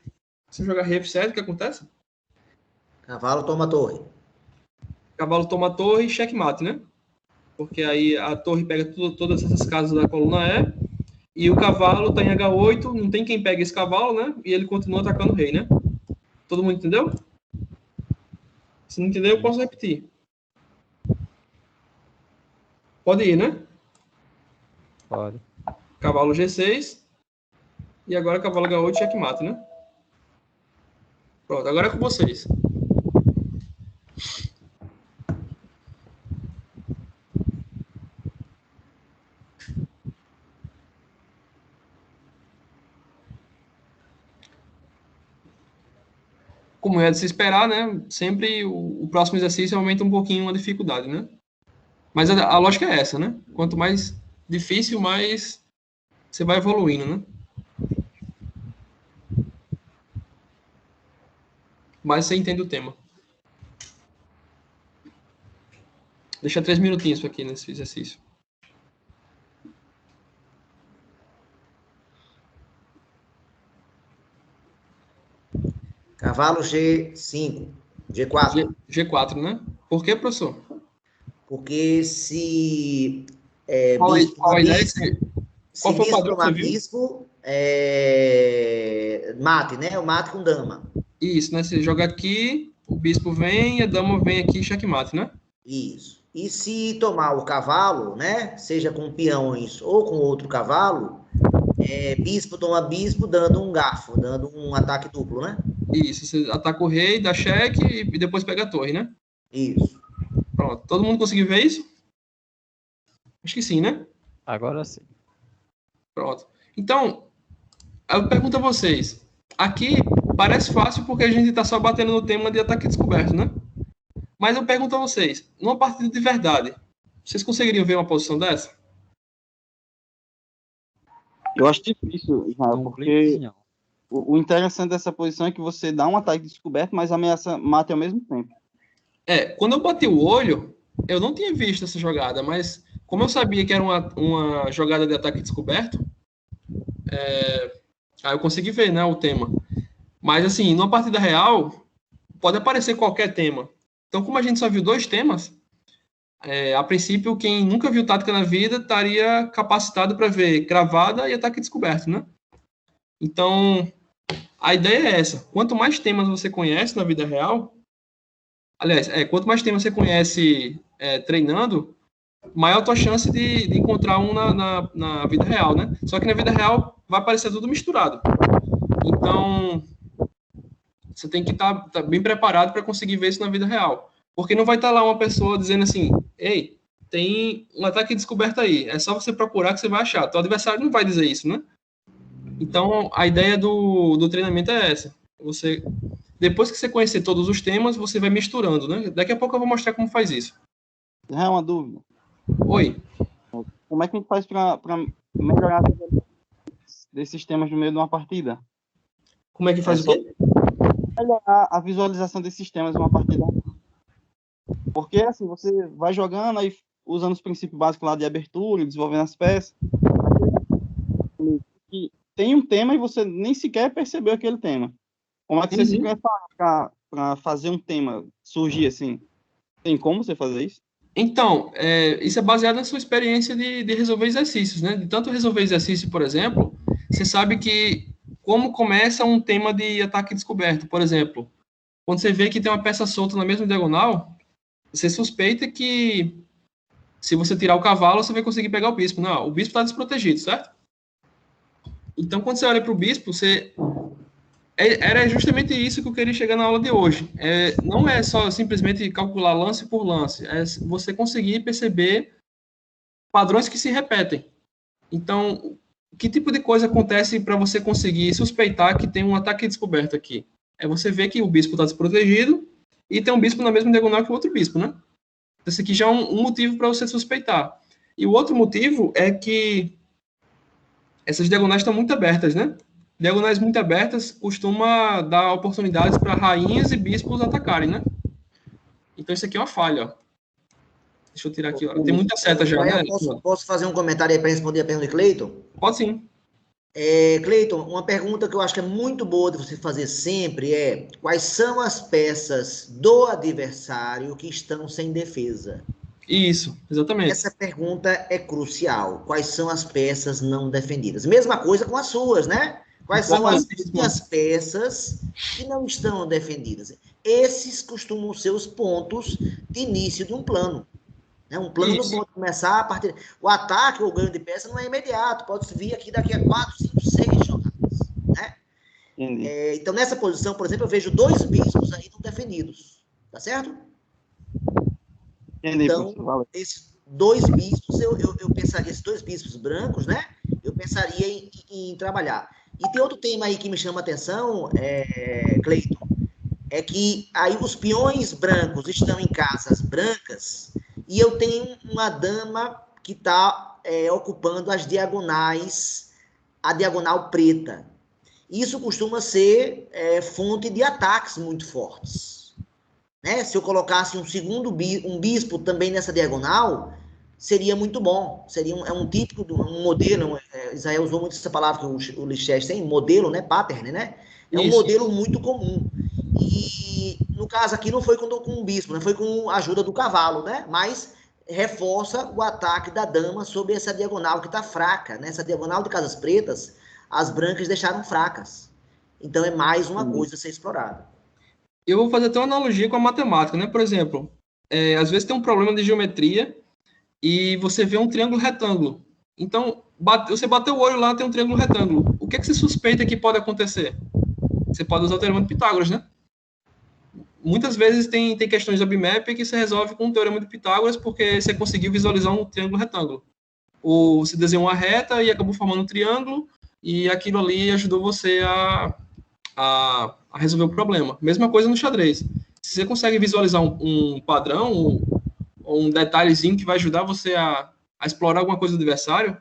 B: se jogar rei F7, o que acontece?
A: Cavalo toma torre.
B: Cavalo toma torre e checkmate, né? Porque aí a torre pega todas essas casas da coluna E, e o cavalo tá em H8, não tem quem pegue esse cavalo, né? E ele continua atacando o rei, né? Todo mundo entendeu? Se não entendeu, eu posso repetir. Pode ir, né?
C: Pode.
B: Cavalo G6. E agora cavalo H8 checkmate, né? Pronto, agora é com vocês. Como é de se esperar, né? Sempre o próximo exercício aumenta um pouquinho a dificuldade, né? Mas a lógica é essa, né? Quanto mais difícil, mais você vai evoluindo, né? Mais você entende o tema. Deixa 3 minutinhos aqui nesse exercício.
A: Cavalo G5, G4.
B: G4, né? Por quê, professor?
A: Porque se
B: Qual a
A: bispo tomar
B: ideia?
A: bispo,
B: Qual
A: se
B: foi o
A: bispo
B: padrão que
A: tomar
B: você viu?
A: bispo, mate, né? O mate com dama.
B: Isso, né? Você joga aqui, o bispo vem, a dama vem aqui, checkmate, né?
A: Isso. E se tomar o cavalo, né? Seja com peões ou com outro cavalo, bispo toma bispo, dando um garfo, dando um ataque duplo, né?
B: Isso, você ataca o rei, dá cheque e depois pega a torre, né?
A: Isso.
B: Pronto. Todo mundo conseguiu ver isso? Acho que sim, né?
C: Agora sim.
B: Pronto. Então, eu pergunto a vocês. Aqui parece fácil porque a gente está só batendo no tema de ataque descoberto, né? Mas eu pergunto a vocês, numa partida de verdade, vocês conseguiriam ver uma posição dessa?
E: Eu acho difícil, Israel, porque
C: Não.
E: o interessante dessa posição é que você dá um ataque descoberto, mas ameaça mate ao mesmo tempo.
B: Quando eu bati o olho, eu não tinha visto essa jogada, mas como eu sabia que era uma jogada de ataque descoberto, aí eu consegui ver, né, o tema. Mas, assim, numa partida real, pode aparecer qualquer tema. Então, como a gente só viu 2 temas, a princípio, quem nunca viu tática na vida estaria capacitado para ver cravada e ataque descoberto, né? Então, a ideia é essa. Quanto mais temas você conhece na vida real, aliás, quanto mais temas você conhece treinando, maior a tua chance de encontrar um na vida real, né? Só que na vida real vai aparecer tudo misturado. Então, você tem que estar bem preparado para conseguir ver isso na vida real. Porque não vai estar lá uma pessoa dizendo assim, ei, tem um ataque descoberto aí, é só você procurar que você vai achar. Teu adversário não vai dizer isso, né? Então, a ideia do treinamento é essa. Depois que você conhecer todos os temas, você vai misturando, né? Daqui a pouco eu vou mostrar como faz isso.
E: Já é uma dúvida.
B: Oi.
E: Como é que a gente faz para melhorar desses temas no meio de uma partida?
B: Como é que faz o quê?
E: Melhorar a visualização desses temas em uma partida. Porque, assim, você vai jogando, aí usando os princípios básicos lá de abertura, desenvolvendo as peças. E tem um tema e você nem sequer percebeu aquele tema. Como é que você se prepara para fazer um tema surgir assim? Tem como você fazer isso?
B: Então, isso é baseado na sua experiência de resolver exercícios, né? De tanto resolver exercício, por exemplo, você sabe que como começa um tema de ataque descoberto, por exemplo, quando você vê que tem uma peça solta na mesma diagonal, você suspeita que se você tirar o cavalo, você vai conseguir pegar o bispo. Não, o bispo está desprotegido, certo? Então, quando você olha para o bispo, era justamente isso que eu queria chegar na aula de hoje. Não é só simplesmente calcular lance por lance, é você conseguir perceber padrões que se repetem. Então, que tipo de coisa acontece para você conseguir suspeitar que tem um ataque descoberto aqui? É você ver que o bispo está desprotegido e tem um bispo na mesma diagonal que o outro bispo, né? Esse aqui já é um motivo para você suspeitar. E o outro motivo é que essas diagonais estão muito abertas, né? Diagonais muito abertas costuma dar oportunidades para rainhas e bispos atacarem, né? Então isso aqui é uma falha, ó. Deixa eu tirar aqui, ó. Tem muita seta já, né?
A: Posso fazer um comentário aí para responder a pergunta de Cleiton?
B: Pode sim.
A: Cleiton, uma pergunta que eu acho que é muito boa de você fazer sempre é: quais são as peças do adversário que estão sem defesa?
B: Isso, exatamente.
A: Essa pergunta é crucial. Quais são as peças não defendidas? Mesma coisa com as suas, né? Quais são as minhas peças que não estão defendidas? Esses costumam ser os pontos de início de um plano. Né? Um plano
B: Isso.
A: pode começar a partir... O ataque ou o ganho de peça não é imediato, pode vir aqui daqui a 4, 5, 6 jogadas. Né? Então, nessa posição, por exemplo, eu vejo 2 bispos aí não defendidos. Tá certo?
E: Entendi,
A: Então,
E: professor.
A: esses 2 bispos, eu pensaria, esses 2 bispos brancos, né? Eu pensaria em trabalhar. E tem outro tema aí que me chama a atenção, Cleiton, é que aí os peões brancos estão em casas brancas e eu tenho uma dama que está ocupando as diagonais, a diagonal preta. Isso costuma ser fonte de ataques muito fortes. Né? Se eu colocasse um bispo também nessa diagonal, seria muito bom. Seria um típico, um modelo. Israel usou muito essa palavra que o Lichess tem, modelo, né? Pattern, né? É um modelo muito comum. E no caso aqui não foi com um bispo, né? Foi com a ajuda do cavalo, né? Mas reforça o ataque da dama sobre essa diagonal que está fraca, né? Essa diagonal de casas pretas, as brancas deixaram fracas. Então é mais uma coisa a ser explorada.
B: Eu vou fazer até uma analogia com a matemática, né? Por exemplo, às vezes tem um problema de geometria e você vê um triângulo retângulo. Então, você bateu o olho lá, tem um triângulo retângulo. O que você suspeita que pode acontecer? Você pode usar o teorema de Pitágoras, né? Muitas vezes tem questões de BMAP que você resolve com o teorema de Pitágoras porque você conseguiu visualizar um triângulo retângulo. Ou você desenhou uma reta e acabou formando um triângulo e aquilo ali ajudou você a resolver o problema. Mesma coisa no xadrez. Se você consegue visualizar um padrão ou um detalhezinho que vai ajudar você a explorar alguma coisa do adversário,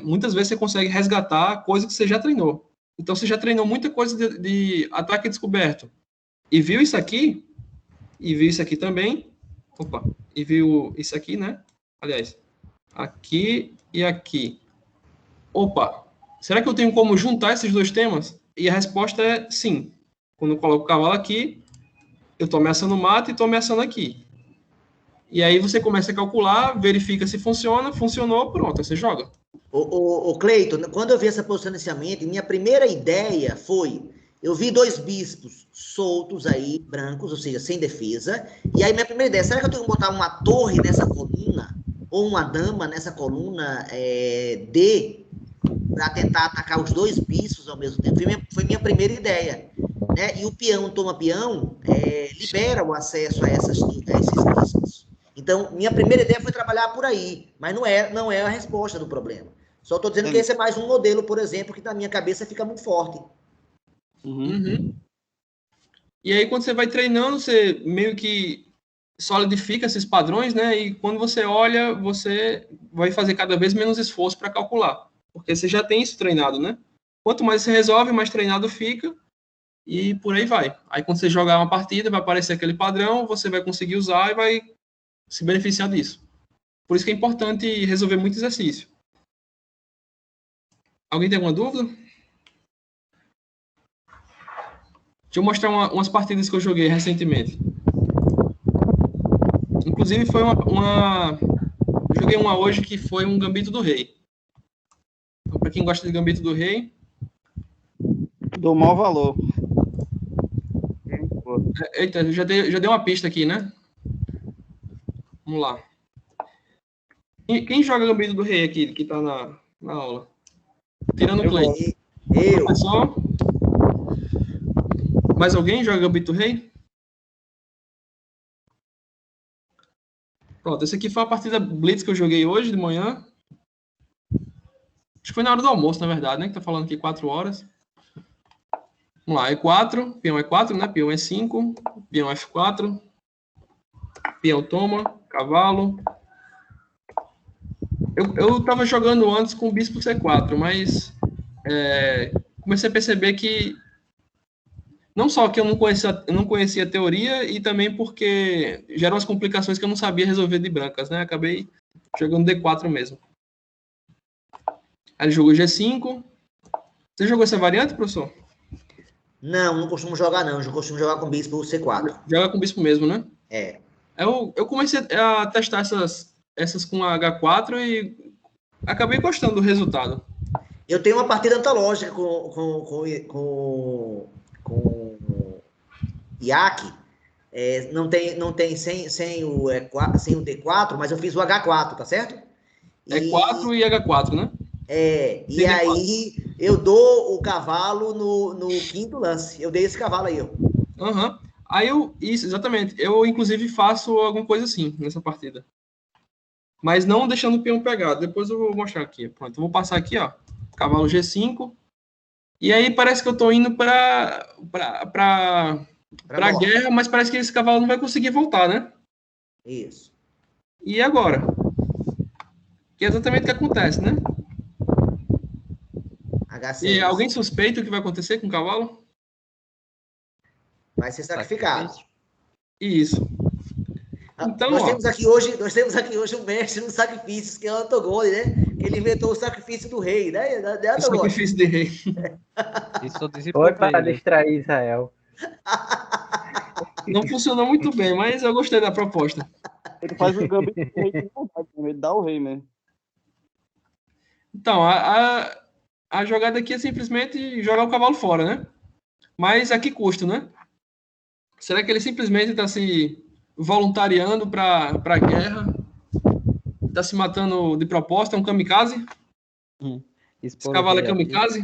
B: muitas vezes você consegue resgatar coisa que você já treinou. Então, você já treinou muita coisa de ataque descoberto. E viu isso aqui, e viu isso aqui também, e viu isso aqui, né? Aliás, aqui e aqui. Será que eu tenho como juntar esses dois temas? E a resposta é sim. Quando eu coloco o cavalo aqui, eu estou ameaçando o mato e estou ameaçando aqui. E aí você começa a calcular, verifica se funciona, funcionou, pronto, aí você joga.
A: O Cleiton, quando eu vi essa posição inicialmente, minha primeira ideia foi, eu vi 2 bispos soltos aí, brancos, ou seja, sem defesa, e aí minha primeira ideia, será que eu tenho que botar uma torre nessa coluna, ou uma dama nessa coluna D, para tentar atacar os 2 bispos ao mesmo tempo? Foi minha primeira ideia. Né? E o peão toma peão, libera o acesso a esses bispos. Então, minha primeira ideia foi trabalhar por aí, mas não é a resposta do problema. Só estou dizendo que esse é mais um modelo, por exemplo, que na minha cabeça fica muito forte.
B: E aí, quando você vai treinando, você meio que solidifica esses padrões, né? E quando você olha, você vai fazer cada vez menos esforço para calcular, porque você já tem isso treinado, né? Quanto mais você resolve, mais treinado fica, e por aí vai. Aí, quando você jogar uma partida, vai aparecer aquele padrão, você vai conseguir usar e vai se beneficiar disso. Por isso que é importante resolver muito exercício. Alguém tem alguma dúvida? Deixa eu mostrar umas partidas que eu joguei recentemente. Inclusive, foi eu joguei uma hoje que foi um Gambito do Rei. Então, para quem gosta de Gambito do Rei...
E: Dou mau valor.
B: Eita, já dei uma pista aqui, né? Vamos lá. Quem joga Gambito do Rei aqui, que tá na aula? Tirando o Clay.
A: Eu.
B: Professor? Mais alguém joga Gambito do Rei? Pronto, essa aqui foi a partida Blitz que eu joguei hoje de manhã. Acho que foi na hora do almoço, na verdade, né? Que tá falando aqui 4 horas. Vamos lá, E4, peão E4, né? Peão E5, peão F4, peão toma, cavalo. Eu tava jogando antes com o bispo C4, mas comecei a perceber que não só que eu não conhecia a teoria, e também porque geram as complicações que eu não sabia resolver de brancas, né? Acabei jogando D4 mesmo. Aí ele jogou G5. Você jogou essa variante, professor?
A: Não costumo jogar, não. Eu costumo jogar com bispo C4.
B: Joga com bispo mesmo, né?
A: É.
B: Eu comecei a testar essas com H4 e acabei gostando do resultado.
A: Eu tenho uma partida antológica com IAC. Não tem sem o D4, mas eu fiz o H4, tá certo?
B: E4 e H4, né?
A: E aí eu dou o cavalo no quinto lance. Eu dei esse cavalo aí, ó.
B: Aham. Isso, exatamente. Eu, inclusive, faço alguma coisa assim nessa partida. Mas não deixando o peão pegado. Depois eu vou mostrar aqui. Pronto, eu vou passar aqui, ó. Cavalo G5. E aí parece que eu tô indo pra guerra, mas parece que esse cavalo não vai conseguir voltar, né?
A: Isso.
B: E agora? Que é exatamente o que acontece, né?
A: H6.
B: E alguém suspeita o que vai acontecer com o cavalo?
A: Vai ser sacrificado.
B: Isso. Então,
A: nós temos aqui hoje um mestre nos sacrifícios, que é o Antogone, né? Ele inventou o sacrifício do rei, né?
B: O sacrifício de rei.
C: Isso
D: Foi para distrair Israel.
B: Não funcionou muito bem, mas eu gostei da proposta.
E: Ele faz o gambito do rei com vontade, ele dá o rei mesmo.
B: Então, a jogada aqui é simplesmente jogar o cavalo fora, né? Mas a que custo, né? Será que ele simplesmente está se voluntariando para a guerra? Está se matando de propósito? É um kamikaze? Esse cavalo é kamikaze?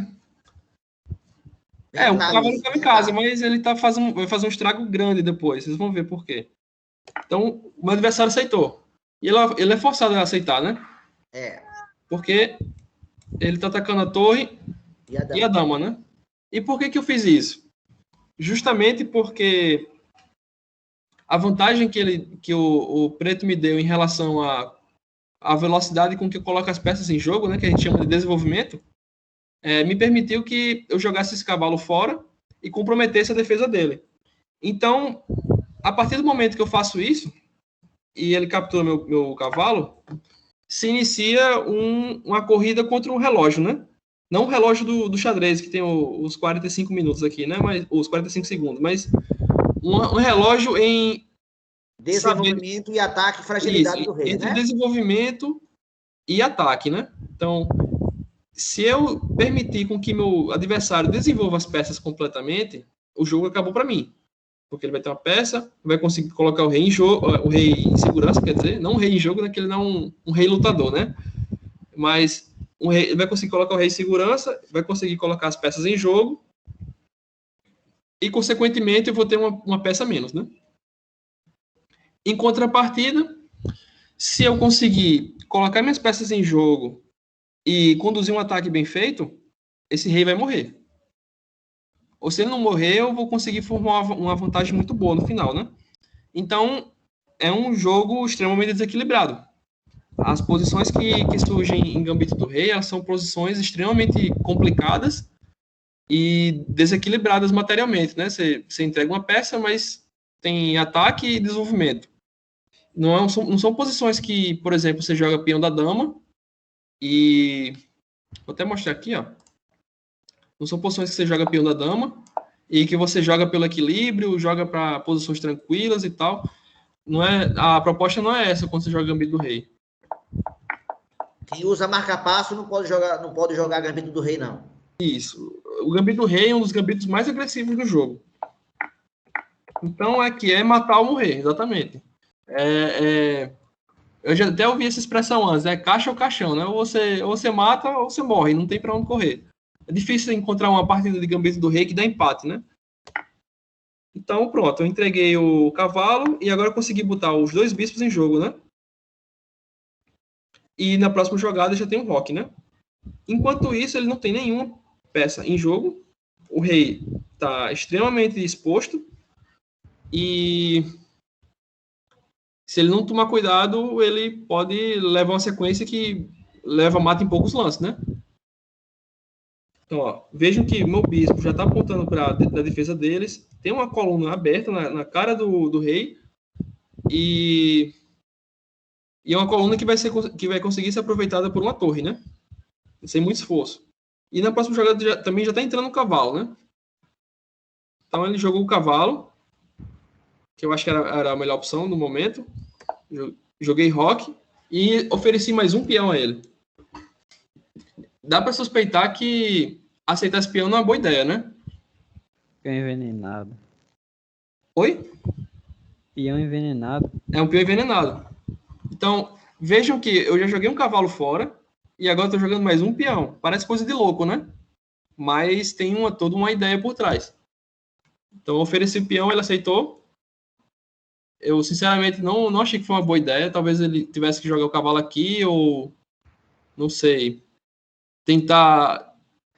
B: O cavalo é kamikaze, mas ele vai fazer um estrago grande depois. Vocês vão ver por quê. Então, o meu adversário aceitou. E ele é forçado a aceitar, né? Porque ele está atacando a torre e a dama, né? E por que eu fiz isso? Justamente porque a vantagem que o preto me deu em relação à velocidade com que eu coloco as peças em jogo, né, que a gente chama de desenvolvimento, me permitiu que eu jogasse esse cavalo fora e comprometesse a defesa dele. Então, a partir do momento que eu faço isso, e ele captura meu cavalo, se inicia uma corrida contra um relógio, né? Não o relógio do xadrez, que tem os 45 minutos aqui, né? Mas, os 45 segundos, mas um relógio em
A: desenvolvimento e ataque e fragilidade do rei,
B: entre
A: né?
B: desenvolvimento e ataque, né? Então, se eu permitir com que meu adversário desenvolva as peças completamente, o jogo acabou para mim. Porque ele vai ter uma peça, vai conseguir colocar o rei em jogo, o rei em segurança, quer dizer, não o rei em jogo, né, que ele não é um rei lutador, né? Mas ele vai conseguir colocar o rei em segurança, vai conseguir colocar as peças em jogo e, consequentemente, eu vou ter uma peça a menos, né? Em contrapartida, se eu conseguir colocar minhas peças em jogo e conduzir um ataque bem feito, esse rei vai morrer. Ou se ele não morrer, eu vou conseguir formar uma vantagem muito boa no final, né? Então, é um jogo extremamente desequilibrado. As posições que surgem em Gambito do Rei, elas são posições extremamente complicadas e desequilibradas materialmente, né? Você entrega uma peça, mas tem ataque e desenvolvimento. Não são posições que, por exemplo, você joga peão da dama e... Vou até mostrar aqui, ó. Não são posições que você joga peão da dama e que você joga pelo equilíbrio, joga para posições tranquilas e tal. A proposta não é essa quando você joga Gambito do Rei.
A: Quem usa marca-passo não pode jogar Gambito do Rei, não.
B: Isso. O Gambito do Rei é um dos gambitos mais agressivos do jogo. Então, é matar ou morrer, exatamente. Eu já até ouvi essa expressão antes, caixa ou caixão, né? Ou você mata ou você morre, não tem para onde correr. É difícil encontrar uma partida de Gambito do Rei que dá empate, né? Então, pronto, eu entreguei o cavalo e agora eu consegui botar os 2 bispos em jogo, né? E na próxima jogada já tem um roque, né? Enquanto isso, ele não tem nenhuma peça em jogo. O rei está extremamente exposto e se ele não tomar cuidado, ele pode levar uma sequência que mata em poucos lances, né? Então, ó, vejam que o meu bispo já está apontando para a defesa deles. Tem uma coluna aberta na cara do rei. E é uma coluna que vai conseguir ser aproveitada por uma torre, né? sem muito esforço. E na próxima jogada também já está entrando o cavalo, né? Então ele jogou o cavalo, que eu acho que era a melhor opção no momento. Joguei roque e ofereci mais um peão a ele. Dá para suspeitar que aceitar esse peão não é uma boa ideia, né?
C: Peão envenenado.
B: Oi?
C: Peão envenenado.
B: É um peão envenenado. Então, vejam que eu já joguei um cavalo fora e agora estou jogando mais um peão. Parece coisa de louco, né? Mas tem toda uma ideia por trás. Então, eu ofereci o peão, ele aceitou. Eu, sinceramente, não achei que foi uma boa ideia. Talvez ele tivesse que jogar o cavalo aqui ou, não sei, tentar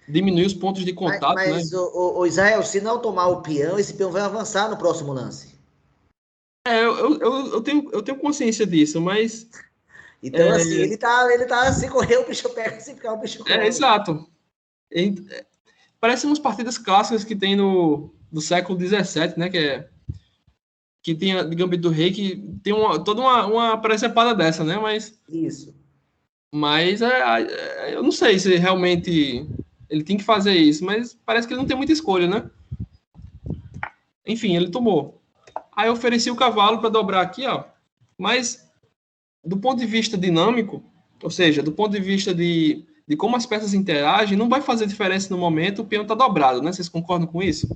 B: diminuir os pontos de contato,
A: mas
B: né?
A: o Israel, se não tomar o peão, esse peão vai avançar no próximo lance.
B: Eu tenho consciência disso, mas...
A: Então, assim, ele tá, se correr, o bicho pega, se ficar, o bicho corre.
B: Exato. Parece umas partidas clássicas que tem do século XVII, né? Que tem a Gambito do Rei, que tem toda uma precepada dessa, né?
A: Isso.
B: Mas eu não sei se realmente ele tem que fazer isso, mas parece que ele não tem muita escolha, né? Enfim, ele tomou. Aí eu ofereci o cavalo para dobrar aqui, ó. Mas do ponto de vista dinâmico, ou seja, do ponto de vista de como as peças interagem, não vai fazer diferença no momento, o peão está dobrado, né? Vocês concordam com isso?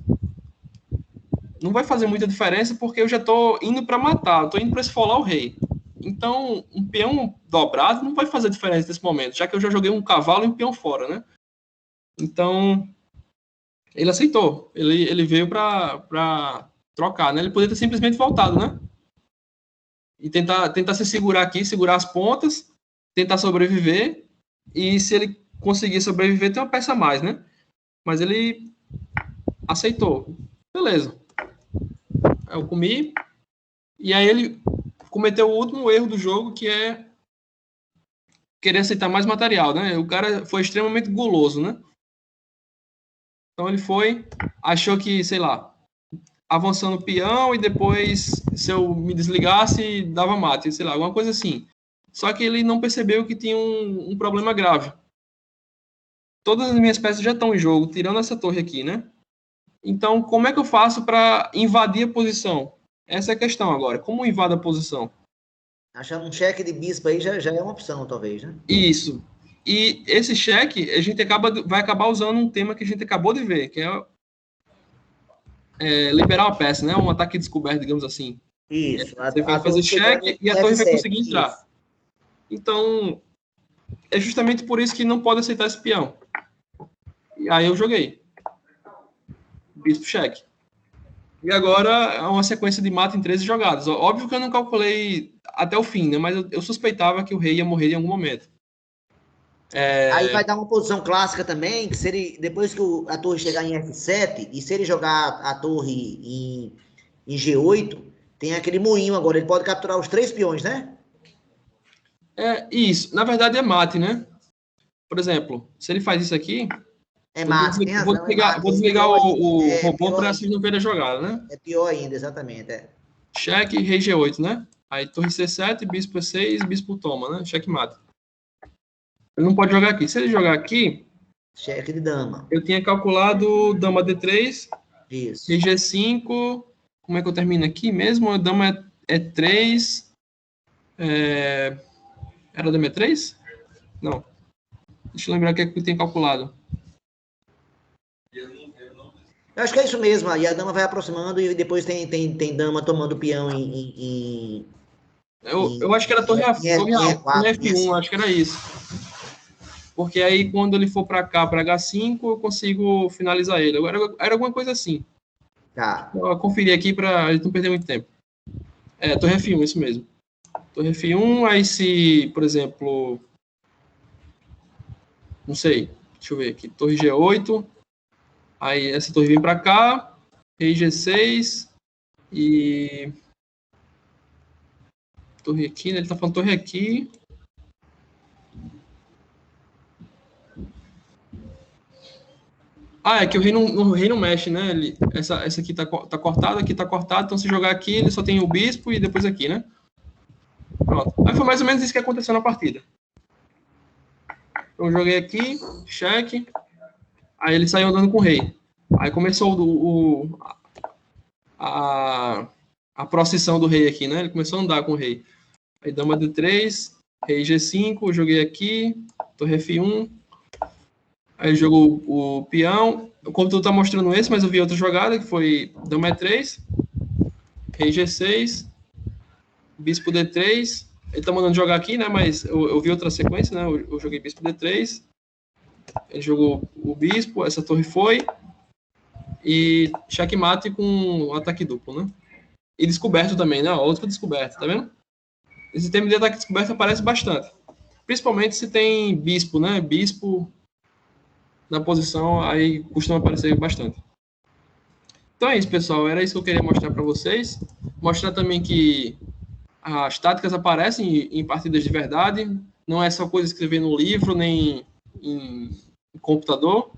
B: Não vai fazer muita diferença porque eu já estou indo para matar, estou indo para esfolar o rei. Então, um peão dobrado não vai fazer diferença nesse momento, já que eu já joguei um cavalo e um peão fora, né? Então, ele aceitou. Ele veio para trocar, né? Ele poderia ter simplesmente voltado, né? E tentar se segurar aqui, segurar as pontas, tentar sobreviver. E se ele conseguir sobreviver, tem uma peça a mais, né? Mas ele aceitou. Beleza. Eu comi. E aí ele cometeu o último erro do jogo, que é querer aceitar mais material, né? O cara foi extremamente guloso, né? Então ele achou que, sei lá, avançando o peão e depois, se eu me desligasse, dava mate, sei lá, alguma coisa assim. Só que ele não percebeu que tinha um problema grave. Todas as minhas peças já estão em jogo, tirando essa torre aqui, né? Então, como é que eu faço para invadir a posição? Essa é a questão agora. Como invado a posição?
A: Achar um cheque de bispo aí já é uma opção, talvez, né?
B: Isso. E esse cheque, a gente vai acabar usando um tema que a gente acabou de ver, que é liberar uma peça, né? Um ataque descoberto, digamos assim.
A: Isso.
B: Você vai fazer cheque e a torre vai conseguir entrar. Isso. Então, é justamente por isso que não pode aceitar esse peão. E aí eu joguei. Bispo cheque. E agora é uma sequência de mata em 13 jogadas. Óbvio que eu não calculei até o fim, né? Mas eu suspeitava que o rei ia morrer em algum momento.
A: Aí vai dar uma posição clássica também, que se ele, depois que a torre chegar em F7, e se ele jogar a torre em G8, tem aquele moinho agora, ele pode capturar os 3 peões, né?
B: Isso. Na verdade é mate, né? Por exemplo, se ele faz isso aqui...
A: É mate, tem razão.
B: Vou desligar o robô para vocês não verem a jogada, né?
A: É pior ainda, exatamente.
B: Cheque, rei G8, né? Aí torre C7, bispo E6, bispo toma, né? Cheque mate. Ele não pode jogar aqui. Se ele jogar aqui...
A: Cheque de dama.
B: Eu tinha calculado dama D3.
A: Isso.
B: Rei G5. Como é que eu termino aqui mesmo? A dama é 3. Era dama E3? Não. Deixa eu lembrar o que eu tinha calculado.
A: Eu acho que é isso mesmo. Aí a dama vai aproximando e depois tem dama tomando peão em
B: eu acho que era torre F1, acho que era isso. Porque aí, quando ele for para cá, para H5, eu consigo finalizar ele. Agora, era alguma coisa assim.
A: Tá.
B: Vou conferir aqui para a gente não perder muito tempo. Torre F1, isso mesmo. Torre F1, aí se, por exemplo... Não sei. Deixa eu ver aqui. Torre G8. Aí essa torre vem para cá. Rei G6. E... Torre aqui, né? Ele tá falando torre aqui. É que o rei não mexe, né? Essa aqui tá cortada, aqui tá cortada. Então, se jogar aqui, ele só tem o bispo e depois aqui, né? Pronto. Aí foi mais ou menos isso que aconteceu na partida. Então eu joguei aqui, cheque, aí ele saiu andando com o rei. Aí começou a procissão do rei aqui, né? Ele começou a andar com o rei. Aí dama D3, rei G5, eu joguei aqui, torre F1, aí jogou o peão. O computador tá mostrando esse, mas eu vi outra jogada, que foi dama E3, rei G6, bispo D3, ele tá mandando jogar aqui, né, mas eu vi outra sequência, né, eu joguei bispo D3, ele jogou o bispo, essa torre foi, e checkmate com ataque duplo, né, e descoberto também, né, outra descoberta, tá vendo? Esse termo de ataque descoberto aparece bastante, principalmente se tem bispo, né, bispo na posição, aí costuma aparecer bastante. Então é isso, pessoal, era isso que eu queria mostrar para vocês, mostrar também que as táticas aparecem em partidas de verdade, não é só coisa escrever no livro, nem em computador.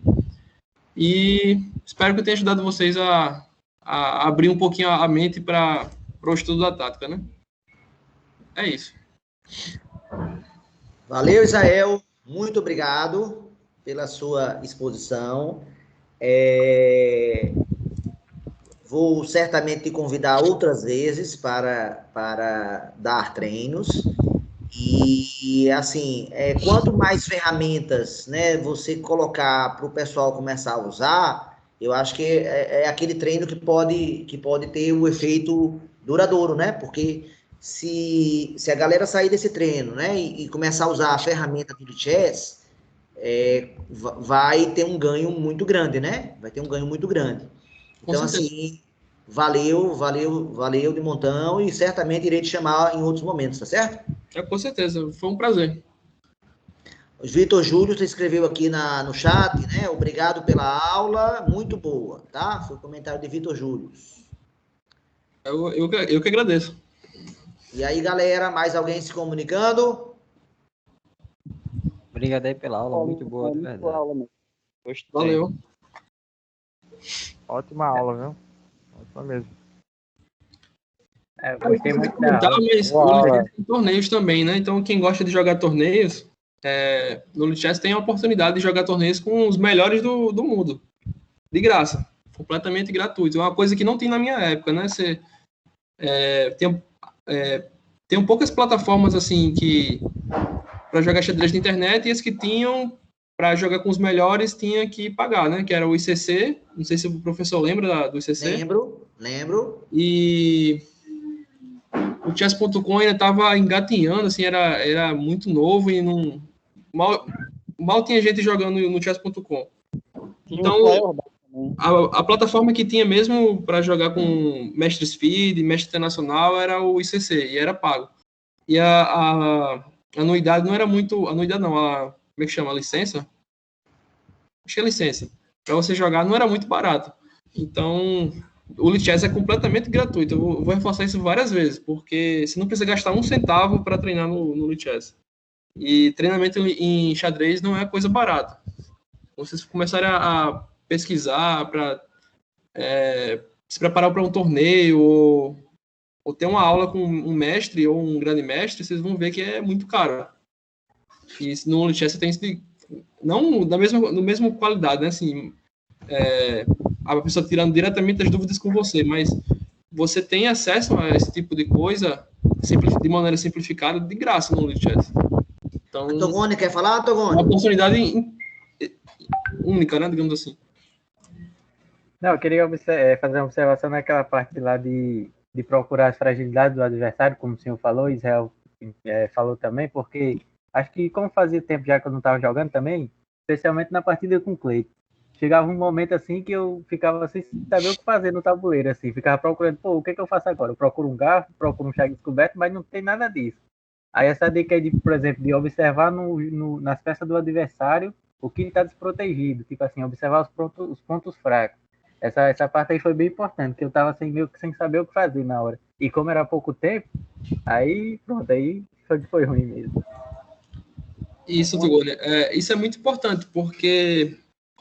B: E espero que eu tenha ajudado vocês a abrir um pouquinho a mente para o estudo da tática, né? É isso.
A: Valeu, Israel. Muito obrigado pela sua exposição. Vou certamente te convidar outras vezes para dar treinos. E assim, quanto mais ferramentas, né, você colocar para o pessoal começar a usar, eu acho que é aquele treino que pode ter o efeito duradouro, né? Porque se a galera sair desse treino, né, e começar a usar a ferramenta do chess, vai ter um ganho muito grande, né? Vai ter um ganho muito grande. Então, assim, valeu de montão e certamente irei te chamar em outros momentos, tá certo?
B: Com certeza, foi um prazer.
A: O Vitor Júlio escreveu aqui no chat, né? Obrigado pela aula, muito boa, tá? Foi o comentário de Vitor Júlio.
B: Eu que agradeço.
A: E aí, galera, mais alguém se comunicando?
C: Obrigado aí pela aula, muito boa, de verdade.
E: Aula, gostei.
B: Valeu.
D: Ótima aula, viu? Ótima mesmo. Eu gostei muito da aula.
B: Mas o Lichess tem torneios também, né? Então, quem gosta de jogar torneios, no Lichess tem a oportunidade de jogar torneios com os melhores do mundo. De graça. Completamente gratuito. É uma coisa que não tem na minha época, né? Você tem poucas plataformas assim que para jogar xadrez na internet, e as que tinham para jogar com os melhores tinha que pagar, né? Que era o ICC. Não sei se o professor lembra do ICC.
A: Lembro.
B: E o chess.com ainda estava engatinhando, assim, era muito novo e não mal tinha gente jogando no chess.com. Então, a plataforma que tinha mesmo para jogar com mestre Speed, mestre internacional, era o ICC, e era pago. E a anuidade não era muito... Anuidade não, como é que chama? A licença? Acho que é licença. Para você jogar não era muito barato. Então, o Lichess é completamente gratuito. Eu vou reforçar isso várias vezes, porque você não precisa gastar um centavo para treinar no Lichess. E treinamento em xadrez não é coisa barata. Vocês começarem a pesquisar para se preparar para um torneio ou ter uma aula com um mestre ou um grande mestre, vocês vão ver que é muito caro. E no Lichess você tem não da mesma qualidade, né? Assim, a pessoa tirando diretamente as dúvidas com você, mas você tem acesso a esse tipo de coisa de maneira simplificada, de graça no Lichess. Então,
A: Antogoni, quer falar, Antogoni?
B: Uma oportunidade única, né? Digamos assim.
D: Não, eu queria fazer uma observação naquela parte lá de procurar as fragilidades do adversário, como o senhor falou, Israel falou também, porque acho que como fazia tempo já que eu não estava jogando também, especialmente na partida com o Cleiton, chegava um momento assim que eu ficava sem saber o que fazer no tabuleiro, assim, ficava procurando, o que eu faço agora? Eu procuro um garfo, procuro um cheque descoberto, mas não tem nada disso. Aí essa dica aí, por exemplo, de observar nas peças do adversário o que está desprotegido, tipo assim, observar os pontos fracos. Essa parte aí foi bem importante, que eu estava meio que sem saber o que fazer na hora. E como era pouco tempo, aí pronto, aí foi ruim mesmo.
B: Isso, Tugone. Isso é muito importante, porque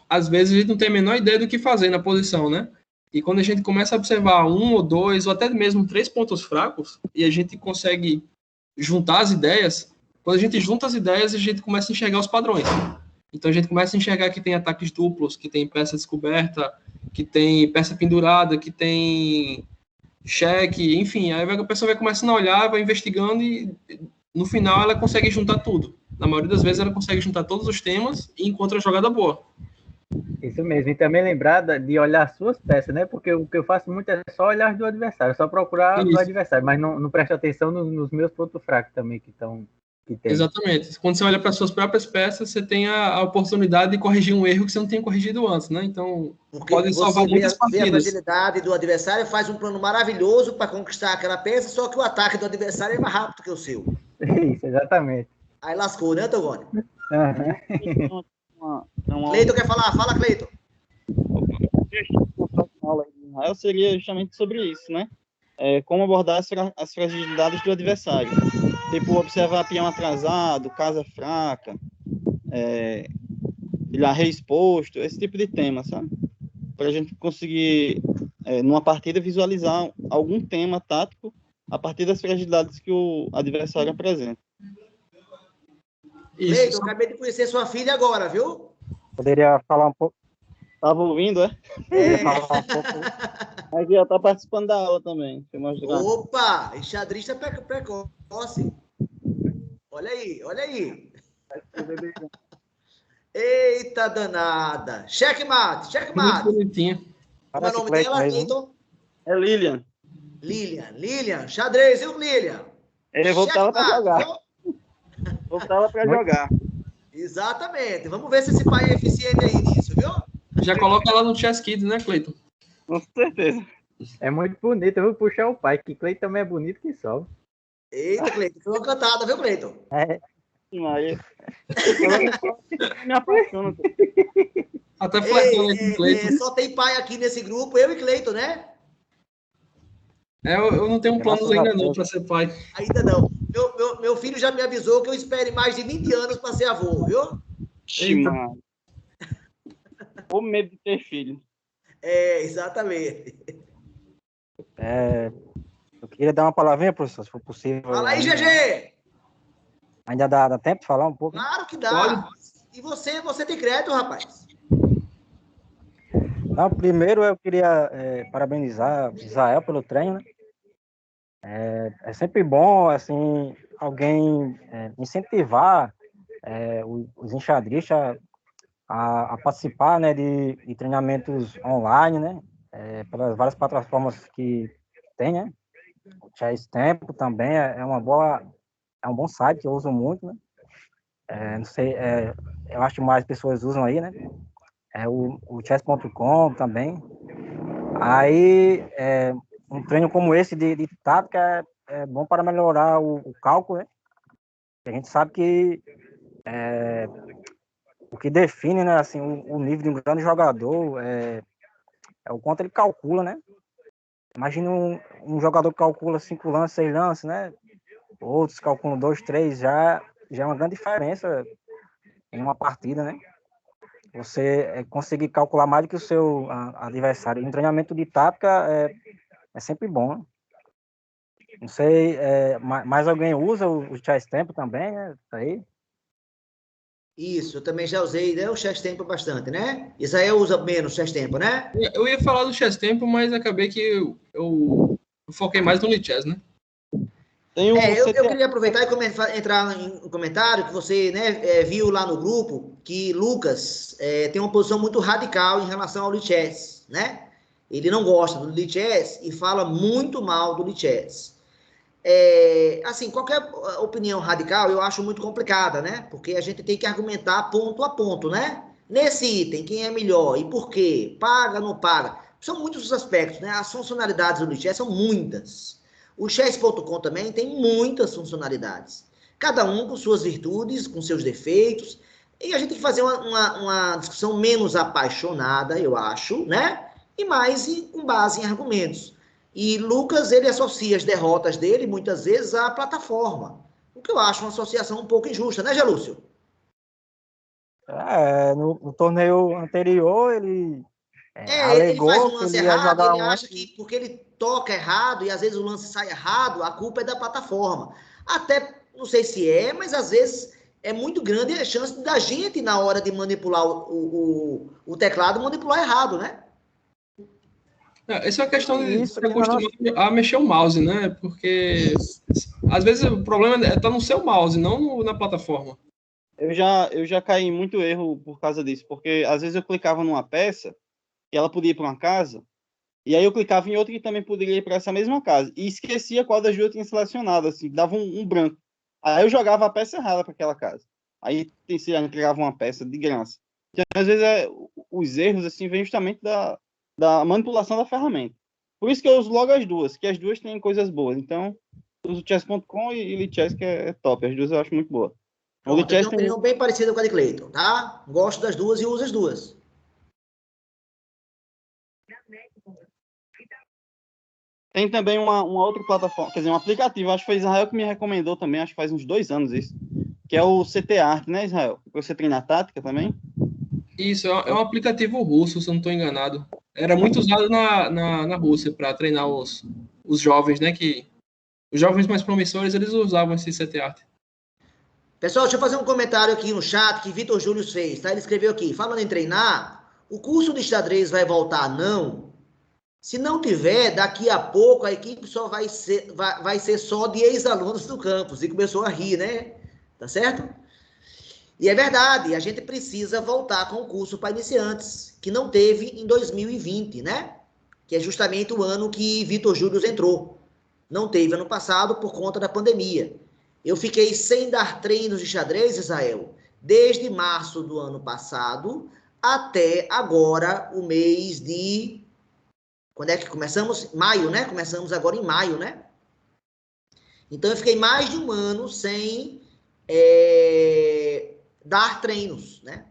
B: às vezes a gente não tem a menor ideia do que fazer na posição, né? E quando a gente começa a observar 1 ou 2, ou até mesmo 3 pontos fracos, e a gente consegue juntar as ideias, Quando a gente junta as ideias, a gente começa a enxergar os padrões. Então a gente começa a enxergar que tem ataques duplos, que tem peça descoberta, que tem peça pendurada, que tem cheque, enfim. Aí a pessoa vai começando a olhar, vai investigando e no final ela consegue juntar tudo. Na maioria das vezes ela consegue juntar todos os temas e encontra a jogada boa.
D: Isso mesmo, e também lembrar de olhar as suas peças, né? Porque o que eu faço muito é só olhar as do adversário, só procurar do adversário, mas não presto atenção nos meus pontos fracos também que tem.
B: Exatamente. Quando você olha para as suas próprias peças, você tem a oportunidade de corrigir um erro que você não tinha corrigido antes, né? Então,
A: Porque
B: pode salvar muitas
A: vê a
B: partidas.
A: fragilidade do adversário, faz um plano maravilhoso para conquistar aquela peça, só que o ataque do adversário é mais rápido que o seu.
D: Isso, exatamente.
A: Aí lascou, né, Togoni?
E: Cleiton
A: quer falar? Fala, Cleiton.
E: Israel seria justamente sobre isso, né? Como abordar as fragilidades do adversário. Tipo, observar peão atrasado, casa fraca, pilhar reexposto, esse tipo de tema, sabe? Para a gente conseguir, numa partida, visualizar algum tema tático a partir das fragilidades que o adversário apresenta.
A: Cleiton, acabei de conhecer sua filha agora, viu?
C: Poderia falar um pouco.
E: Tava ouvindo, é?
C: Falar um pouco.
E: Mas já tá participando da aula também.
A: Opa! Enxadrista precoce. Olha aí. Eita danada. Checkmate.
B: Muito bonitinho.
A: Qual é o nome dela, Cleiton?
E: É Lilian.
A: Lilian. Xadrez, viu, Lilian?
E: Ele voltava para jogar. Jogar.
A: Exatamente. Vamos ver se esse pai é eficiente aí nisso, viu?
B: Já coloca lá no Chess Kids, né, Cleiton?
E: Com certeza.
D: É muito bonito. Eu vou puxar o pai, que Cleiton também é bonito que só.
A: Eita, Cleiton. Foi uma cantada, viu, Cleiton?
E: Me apaixono.
B: Até flertando aqui com Cleiton.
A: Só tem pai aqui nesse grupo, eu e Cleiton, né?
B: Eu não tenho planos ainda não para ser pai.
A: Ainda não. Meu filho já me avisou que eu espere mais de 20 anos para ser avô, viu?
E: Mano. O medo de ter filho.
A: Exatamente.
C: Eu queria dar uma palavrinha, professor, se for possível.
A: Fala aí, GG!
C: Ainda dá tempo de falar um pouco?
A: Claro que dá.
B: Pode.
A: E você tem crédito, rapaz?
C: Não, primeiro eu queria parabenizar Israel pelo treino, né? É sempre bom, assim, alguém incentivar os enxadristas a participar, né, de treinamentos online, né, pelas várias plataformas que tem, né. O Chess Tempo também é um bom site que eu uso muito, né. Não sei, eu acho que mais pessoas usam aí, né. O chess.com também. Aí, um treino como esse de tática é bom para melhorar o cálculo, né? A gente sabe que o que define, né, assim, o nível de um grande jogador é o quanto ele calcula, né? Imagina um jogador que calcula 5 lances, 6 lances, né? Outros calculam 2, 3, já é uma grande diferença em uma partida, né? Você conseguir calcular mais do que o seu adversário. E um treinamento de tática é sempre bom, né? Não sei, mais alguém usa o Chess Tempo também, né? Aí.
A: Isso, eu também já usei, né, o Chess Tempo bastante, né? Israel usa menos Chess Tempo, né?
B: Eu ia falar do Chess Tempo, mas acabei que eu foquei mais no Lichess, né?
A: Eu queria aproveitar e entrar em um comentário que você, né, viu lá no grupo que Lucas tem uma posição muito radical em relação ao Lichess, né? Ele não gosta do Lichess e fala muito mal do Lichess. Assim, qualquer opinião radical eu acho muito complicada, né? Porque a gente tem que argumentar ponto a ponto, né? Nesse item, quem é melhor e por quê? Paga, não paga? São muitos os aspectos, né? As funcionalidades do Lichess são muitas. O chess.com também tem muitas funcionalidades. Cada um com suas virtudes, com seus defeitos. E a gente tem que fazer uma discussão menos apaixonada, eu acho, né? E mais com base em argumentos. E Lucas, ele associa as derrotas dele, muitas vezes, à plataforma. O que eu acho uma associação um pouco injusta, né, Gelúcio?
C: No torneio anterior, ele
A: ele faz um lance errado, ele
C: um
A: acha que porque ele toca errado e às vezes o lance sai errado, a culpa é da plataforma. Até Não sei se mas às vezes é muito grande a chance da gente, na hora de manipular o teclado, manipular errado, né?
B: Essa é uma questão de
C: Isso,
B: se acostumar a mexer o mouse, né? Porque às vezes o problema está no seu mouse, não na plataforma.
E: Eu já caí em muito erro por causa disso, porque às vezes eu clicava numa peça e ela podia ir para uma casa, e aí eu clicava em outra que também poderia ir para essa mesma casa, e esquecia qual das duas eu tinha selecionado, assim, dava um branco. Aí eu jogava a peça errada para aquela casa. Aí entregava uma peça de graça. Então, às vezes os erros assim vêm justamente da manipulação da ferramenta. Por isso que eu uso logo as duas, que as duas têm coisas boas. Então, eu uso chess.com e Lichess, que é top. As duas eu acho muito boa.
A: Pronto, eu tenho uma opinião bem parecida com a de Cleiton, tá? Gosto das duas e uso as duas.
E: Tem também uma outra plataforma, quer dizer, um aplicativo, acho que foi Israel que me recomendou também, acho que faz uns 2 anos isso, que é o CT Art, né, Israel? Você treina tática também?
B: Isso, é um aplicativo russo, se eu não estou enganado. Era muito usado na Rússia para treinar os jovens, né? Os jovens mais promissores, eles usavam esse CT Art.
A: Pessoal, deixa eu fazer um comentário aqui no chat que Vitor Júlio fez, tá? Ele escreveu aqui, falando em treinar, o curso de xadrez vai voltar? Não. Se não tiver, daqui a pouco a equipe só vai ser só de ex-alunos do campus. E começou a rir, né? Tá certo? E é verdade, a gente precisa voltar com o curso para iniciantes, que não teve em 2020, né? Que é justamente o ano que Vitor Júlio entrou. Não teve ano passado por conta da pandemia. Eu fiquei sem dar treinos de xadrez, Israel, desde março do ano passado até agora, o mês de... Quando é que começamos? Maio, né? Começamos agora em maio, né? Então, eu fiquei mais de um ano sem dar treinos, né?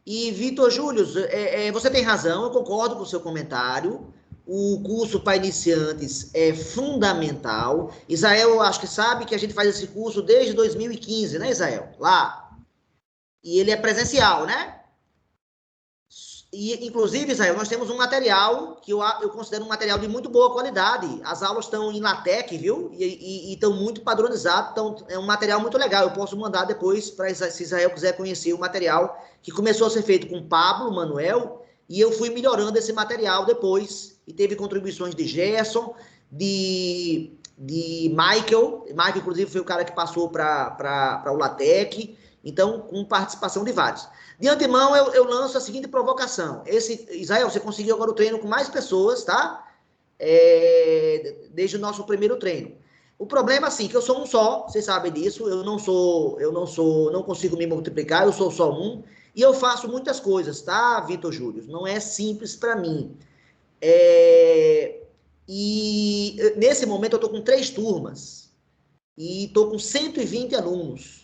A: E, Vitor Júlio, você tem razão, eu concordo com o seu comentário. O curso para iniciantes é fundamental. Israel, eu acho que sabe que a gente faz esse curso desde 2015, né, Israel? Lá. E ele é presencial, né? E, inclusive, Israel, nós temos um material que eu considero um material de muito boa qualidade. As aulas estão em LaTeX, viu? E estão muito padronizadas. Então, é um material muito legal. Eu posso mandar depois, se Israel quiser conhecer o material, que começou a ser feito com Pablo, Manuel, e eu fui melhorando esse material depois. E teve contribuições de Gerson, de Michael. Michael, inclusive, foi o cara que passou para o LaTeX. Então, com participação de vários. De antemão, eu lanço a seguinte provocação. Israel, você conseguiu agora o treino com mais pessoas, tá? Desde o nosso primeiro treino. O problema, assim, que eu sou um só, vocês sabem disso, não consigo me multiplicar, eu sou só um, e eu faço muitas coisas, tá, Vitor Júlio? Não é simples para mim. E nesse momento eu tô com 3 turmas, e tô com 120 alunos.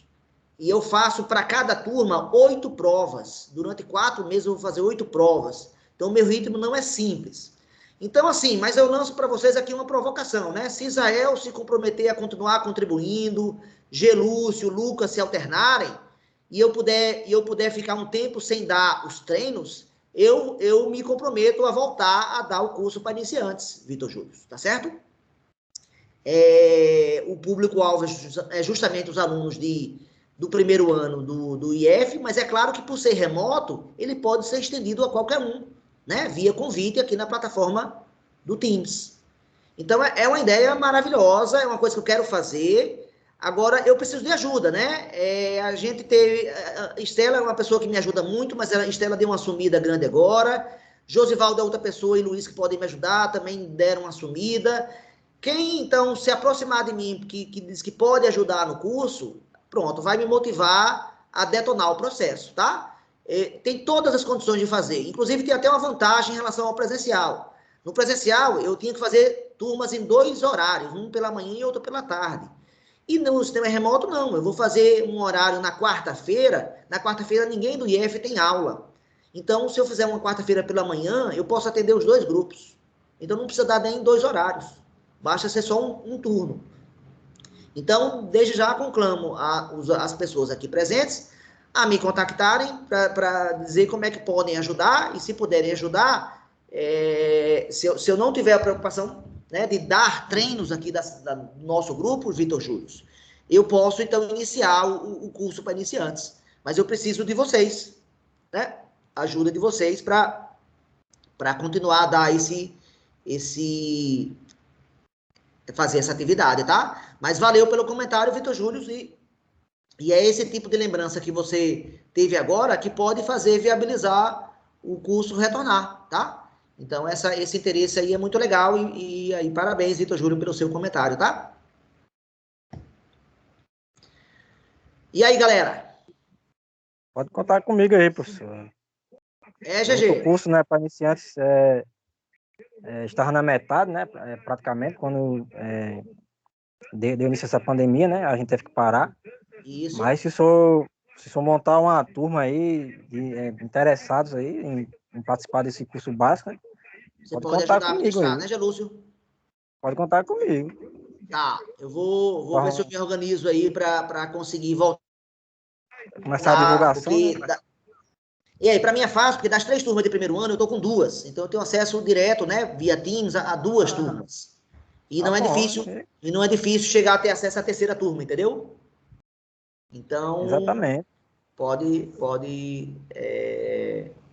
A: E eu faço para cada turma 8 provas. Durante 4 meses eu vou fazer 8 provas. Então, meu ritmo não é simples. Então, assim, mas eu lanço para vocês aqui uma provocação, né? Se Israel se comprometer a continuar contribuindo, Gelúcio, Lucas se alternarem, e eu puder ficar um tempo sem dar os treinos, eu me comprometo a voltar a dar o curso para iniciantes, Vitor Júlio, tá certo? O público-alvo é justamente os alunos do primeiro ano do IF, mas é claro que por ser remoto, ele pode ser estendido a qualquer um, né? Via convite aqui na plataforma do Teams. Então, é uma ideia maravilhosa, é uma coisa que eu quero fazer. Agora, eu preciso de ajuda, né? A gente teve... A Estela é uma pessoa que me ajuda muito, mas a Estela deu uma sumida grande agora. Josivaldo é outra pessoa e Luiz que podem me ajudar, também deram uma sumida. Quem, então, se aproximar de mim, que diz que pode ajudar no curso... Pronto, vai me motivar a detonar o processo, tá? Tem todas as condições de fazer. Inclusive, tem até uma vantagem em relação ao presencial. No presencial, eu tinha que fazer turmas em 2 horários, um pela manhã e outro pela tarde. E no sistema remoto, não. Eu vou fazer um horário na quarta-feira. Na quarta-feira, ninguém do IF tem aula. Então, se eu fizer uma quarta-feira pela manhã, eu posso atender os 2 grupos. Então, não precisa dar nem 2 horários. Basta ser só um turno. Então, desde já conclamo as pessoas aqui presentes a me contactarem para dizer como é que podem ajudar, e se puderem ajudar, se eu não tiver a preocupação, né, de dar treinos aqui do nosso grupo, Vitor Júlio, eu posso, então, iniciar o curso para iniciantes. Mas eu preciso de vocês, né? Ajuda de vocês para continuar a dar fazer essa atividade, tá? Mas valeu pelo comentário, Vitor Júlio, e é esse tipo de lembrança que você teve agora que pode fazer viabilizar o curso retornar, tá? Então, esse interesse aí é muito legal e aí parabéns, Vitor Júlio, pelo seu comentário, tá? E aí, galera?
C: Pode contar comigo aí, professor.
A: GG.
C: O curso, né, para iniciantes estava na metade, né, praticamente, quando deu início a essa pandemia, né, a gente teve que parar.
A: Isso.
C: Mas se for montar uma turma aí de interessados aí em participar desse curso básico, né,
A: Você pode
C: contar
A: ajudar a
C: comigo
A: administrar,
C: aí.
A: né, Gelúcio?
C: Pode contar comigo.
A: Tá, eu vou ver se eu me organizo aí para conseguir voltar.
C: Começar a divulgação,
A: porque
C: né?
A: E aí, para mim é fácil, porque das 3 turmas de primeiro ano, eu tô com 2. Então, eu tenho acesso direto, né, via Teams, a 2 turmas. E não é difícil, e não é difícil chegar a ter acesso à terceira turma, entendeu? Então,
C: exatamente.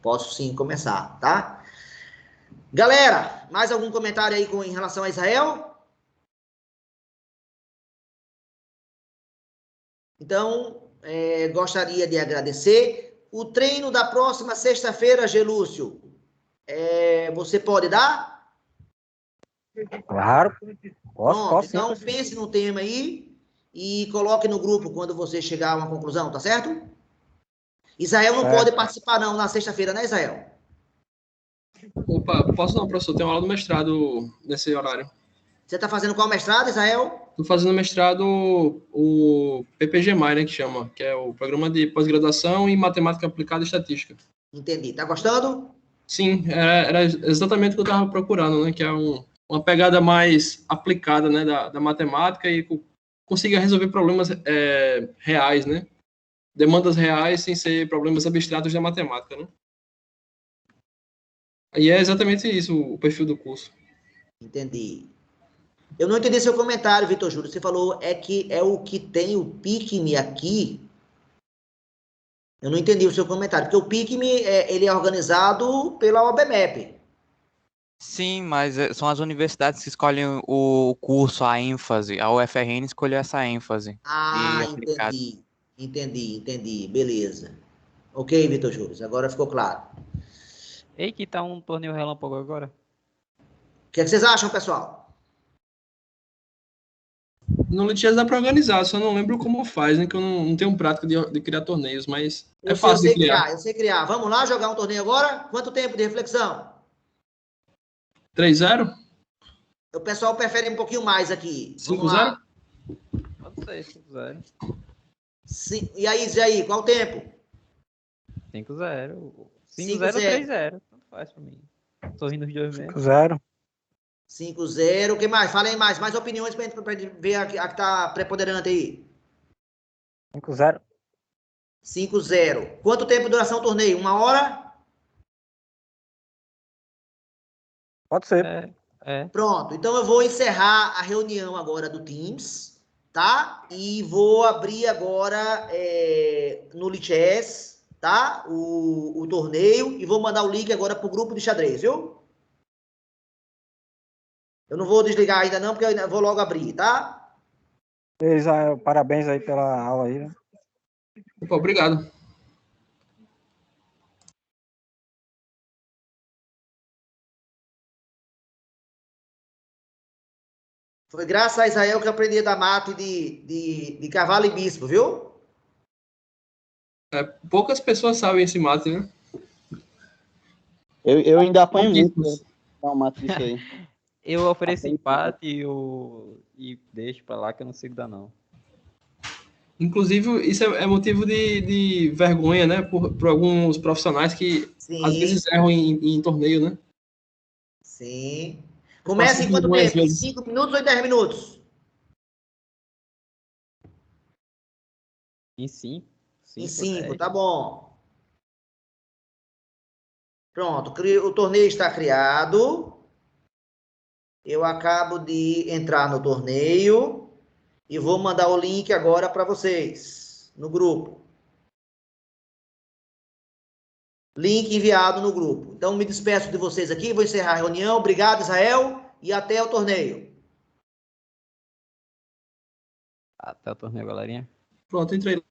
A: Posso sim começar, tá? Galera, mais algum comentário aí em relação a Israel? Então, gostaria de agradecer. O treino da próxima sexta-feira, Gelúcio, você pode dar?
C: Claro.
A: Pronto,
C: Sim,
A: então pense no tema aí e coloque no grupo quando você chegar a uma conclusão, tá certo? Israel não pode participar não na sexta-feira, né, Israel?
B: Opa, posso não, professor, tem uma aula do mestrado nesse horário.
A: Você está fazendo qual mestrado, Israel?
B: Estou fazendo mestrado o PPG+, né, que chama, que é o Programa de Pós-Graduação em Matemática Aplicada e Estatística.
A: Entendi. Tá gostando?
B: Sim, era exatamente o que eu estava procurando, né, que é uma pegada mais aplicada, né, da matemática e consiga resolver problemas reais, né, demandas reais sem ser problemas abstratos da matemática, né. E é exatamente isso o perfil do curso.
A: Entendi. Eu não entendi seu comentário, Vitor Júlio. Você falou que é o que tem o PICME aqui. Eu não entendi o seu comentário, porque o PICME ele é organizado pela OBMEP.
F: Sim, mas são as universidades que escolhem o curso, a ênfase. A UFRN escolheu essa ênfase.
A: Entendi. Beleza. Ok, Vitor Júlio, agora ficou claro.
G: Ei, que tá um torneio relâmpago agora.
A: O que vocês acham, pessoal?
B: No Litias dá para organizar, só não lembro como faz, né? Que eu não tenho prática de criar torneios, mas é fácil de criar.
A: Eu sei criar. Vamos lá jogar um torneio agora? Quanto tempo de reflexão?
B: 3-0?
A: O pessoal prefere um pouquinho mais aqui.
B: 5-0?
G: Pode ser, 5-0.
A: E aí, qual o tempo?
G: 5-0. 5-0 ou 3-0. Tanto faz pra mim. Tô rindo os dois mesmo.
C: 5-0.
A: 5-0. O que mais? Fala aí mais opiniões pra gente ver a que tá preponderante aí.
C: 5-0.
A: 5-0. Quanto tempo de duração do torneio? 1 hora?
C: Pode ser.
A: Pronto. Então eu vou encerrar a reunião agora do Teams, tá? E vou abrir agora no Lichess, tá? O torneio e vou mandar o link agora pro grupo de xadrez, viu? Eu não vou desligar ainda não, porque eu ainda vou logo abrir, tá?
C: Israel, parabéns aí pela aula aí, né?
B: Opa, obrigado.
A: Foi graças a Israel que eu aprendi a dar mate de cavalo e bispo, viu?
B: Poucas pessoas sabem esse mate, né?
E: Eu ainda apanho muito, né? Dar um mate disso aí.
G: Eu ofereço empate e deixo pra lá que eu não consigo dar, não.
B: Inclusive, isso é motivo de vergonha, né? Por alguns profissionais que às vezes erram em torneio, né?
A: Sim. Começa em quanto tempo? Em 5 minutos ou em 10 minutos?
G: Em 5.
A: Em 5, tá bom. Pronto, o torneio está criado. Eu acabo de entrar no torneio. E vou mandar o link agora para vocês no grupo. Link enviado no grupo. Então, me despeço de vocês aqui, vou encerrar a reunião. Obrigado, Israel, e até o torneio.
G: Até o torneio, galerinha.
B: Pronto, entrei.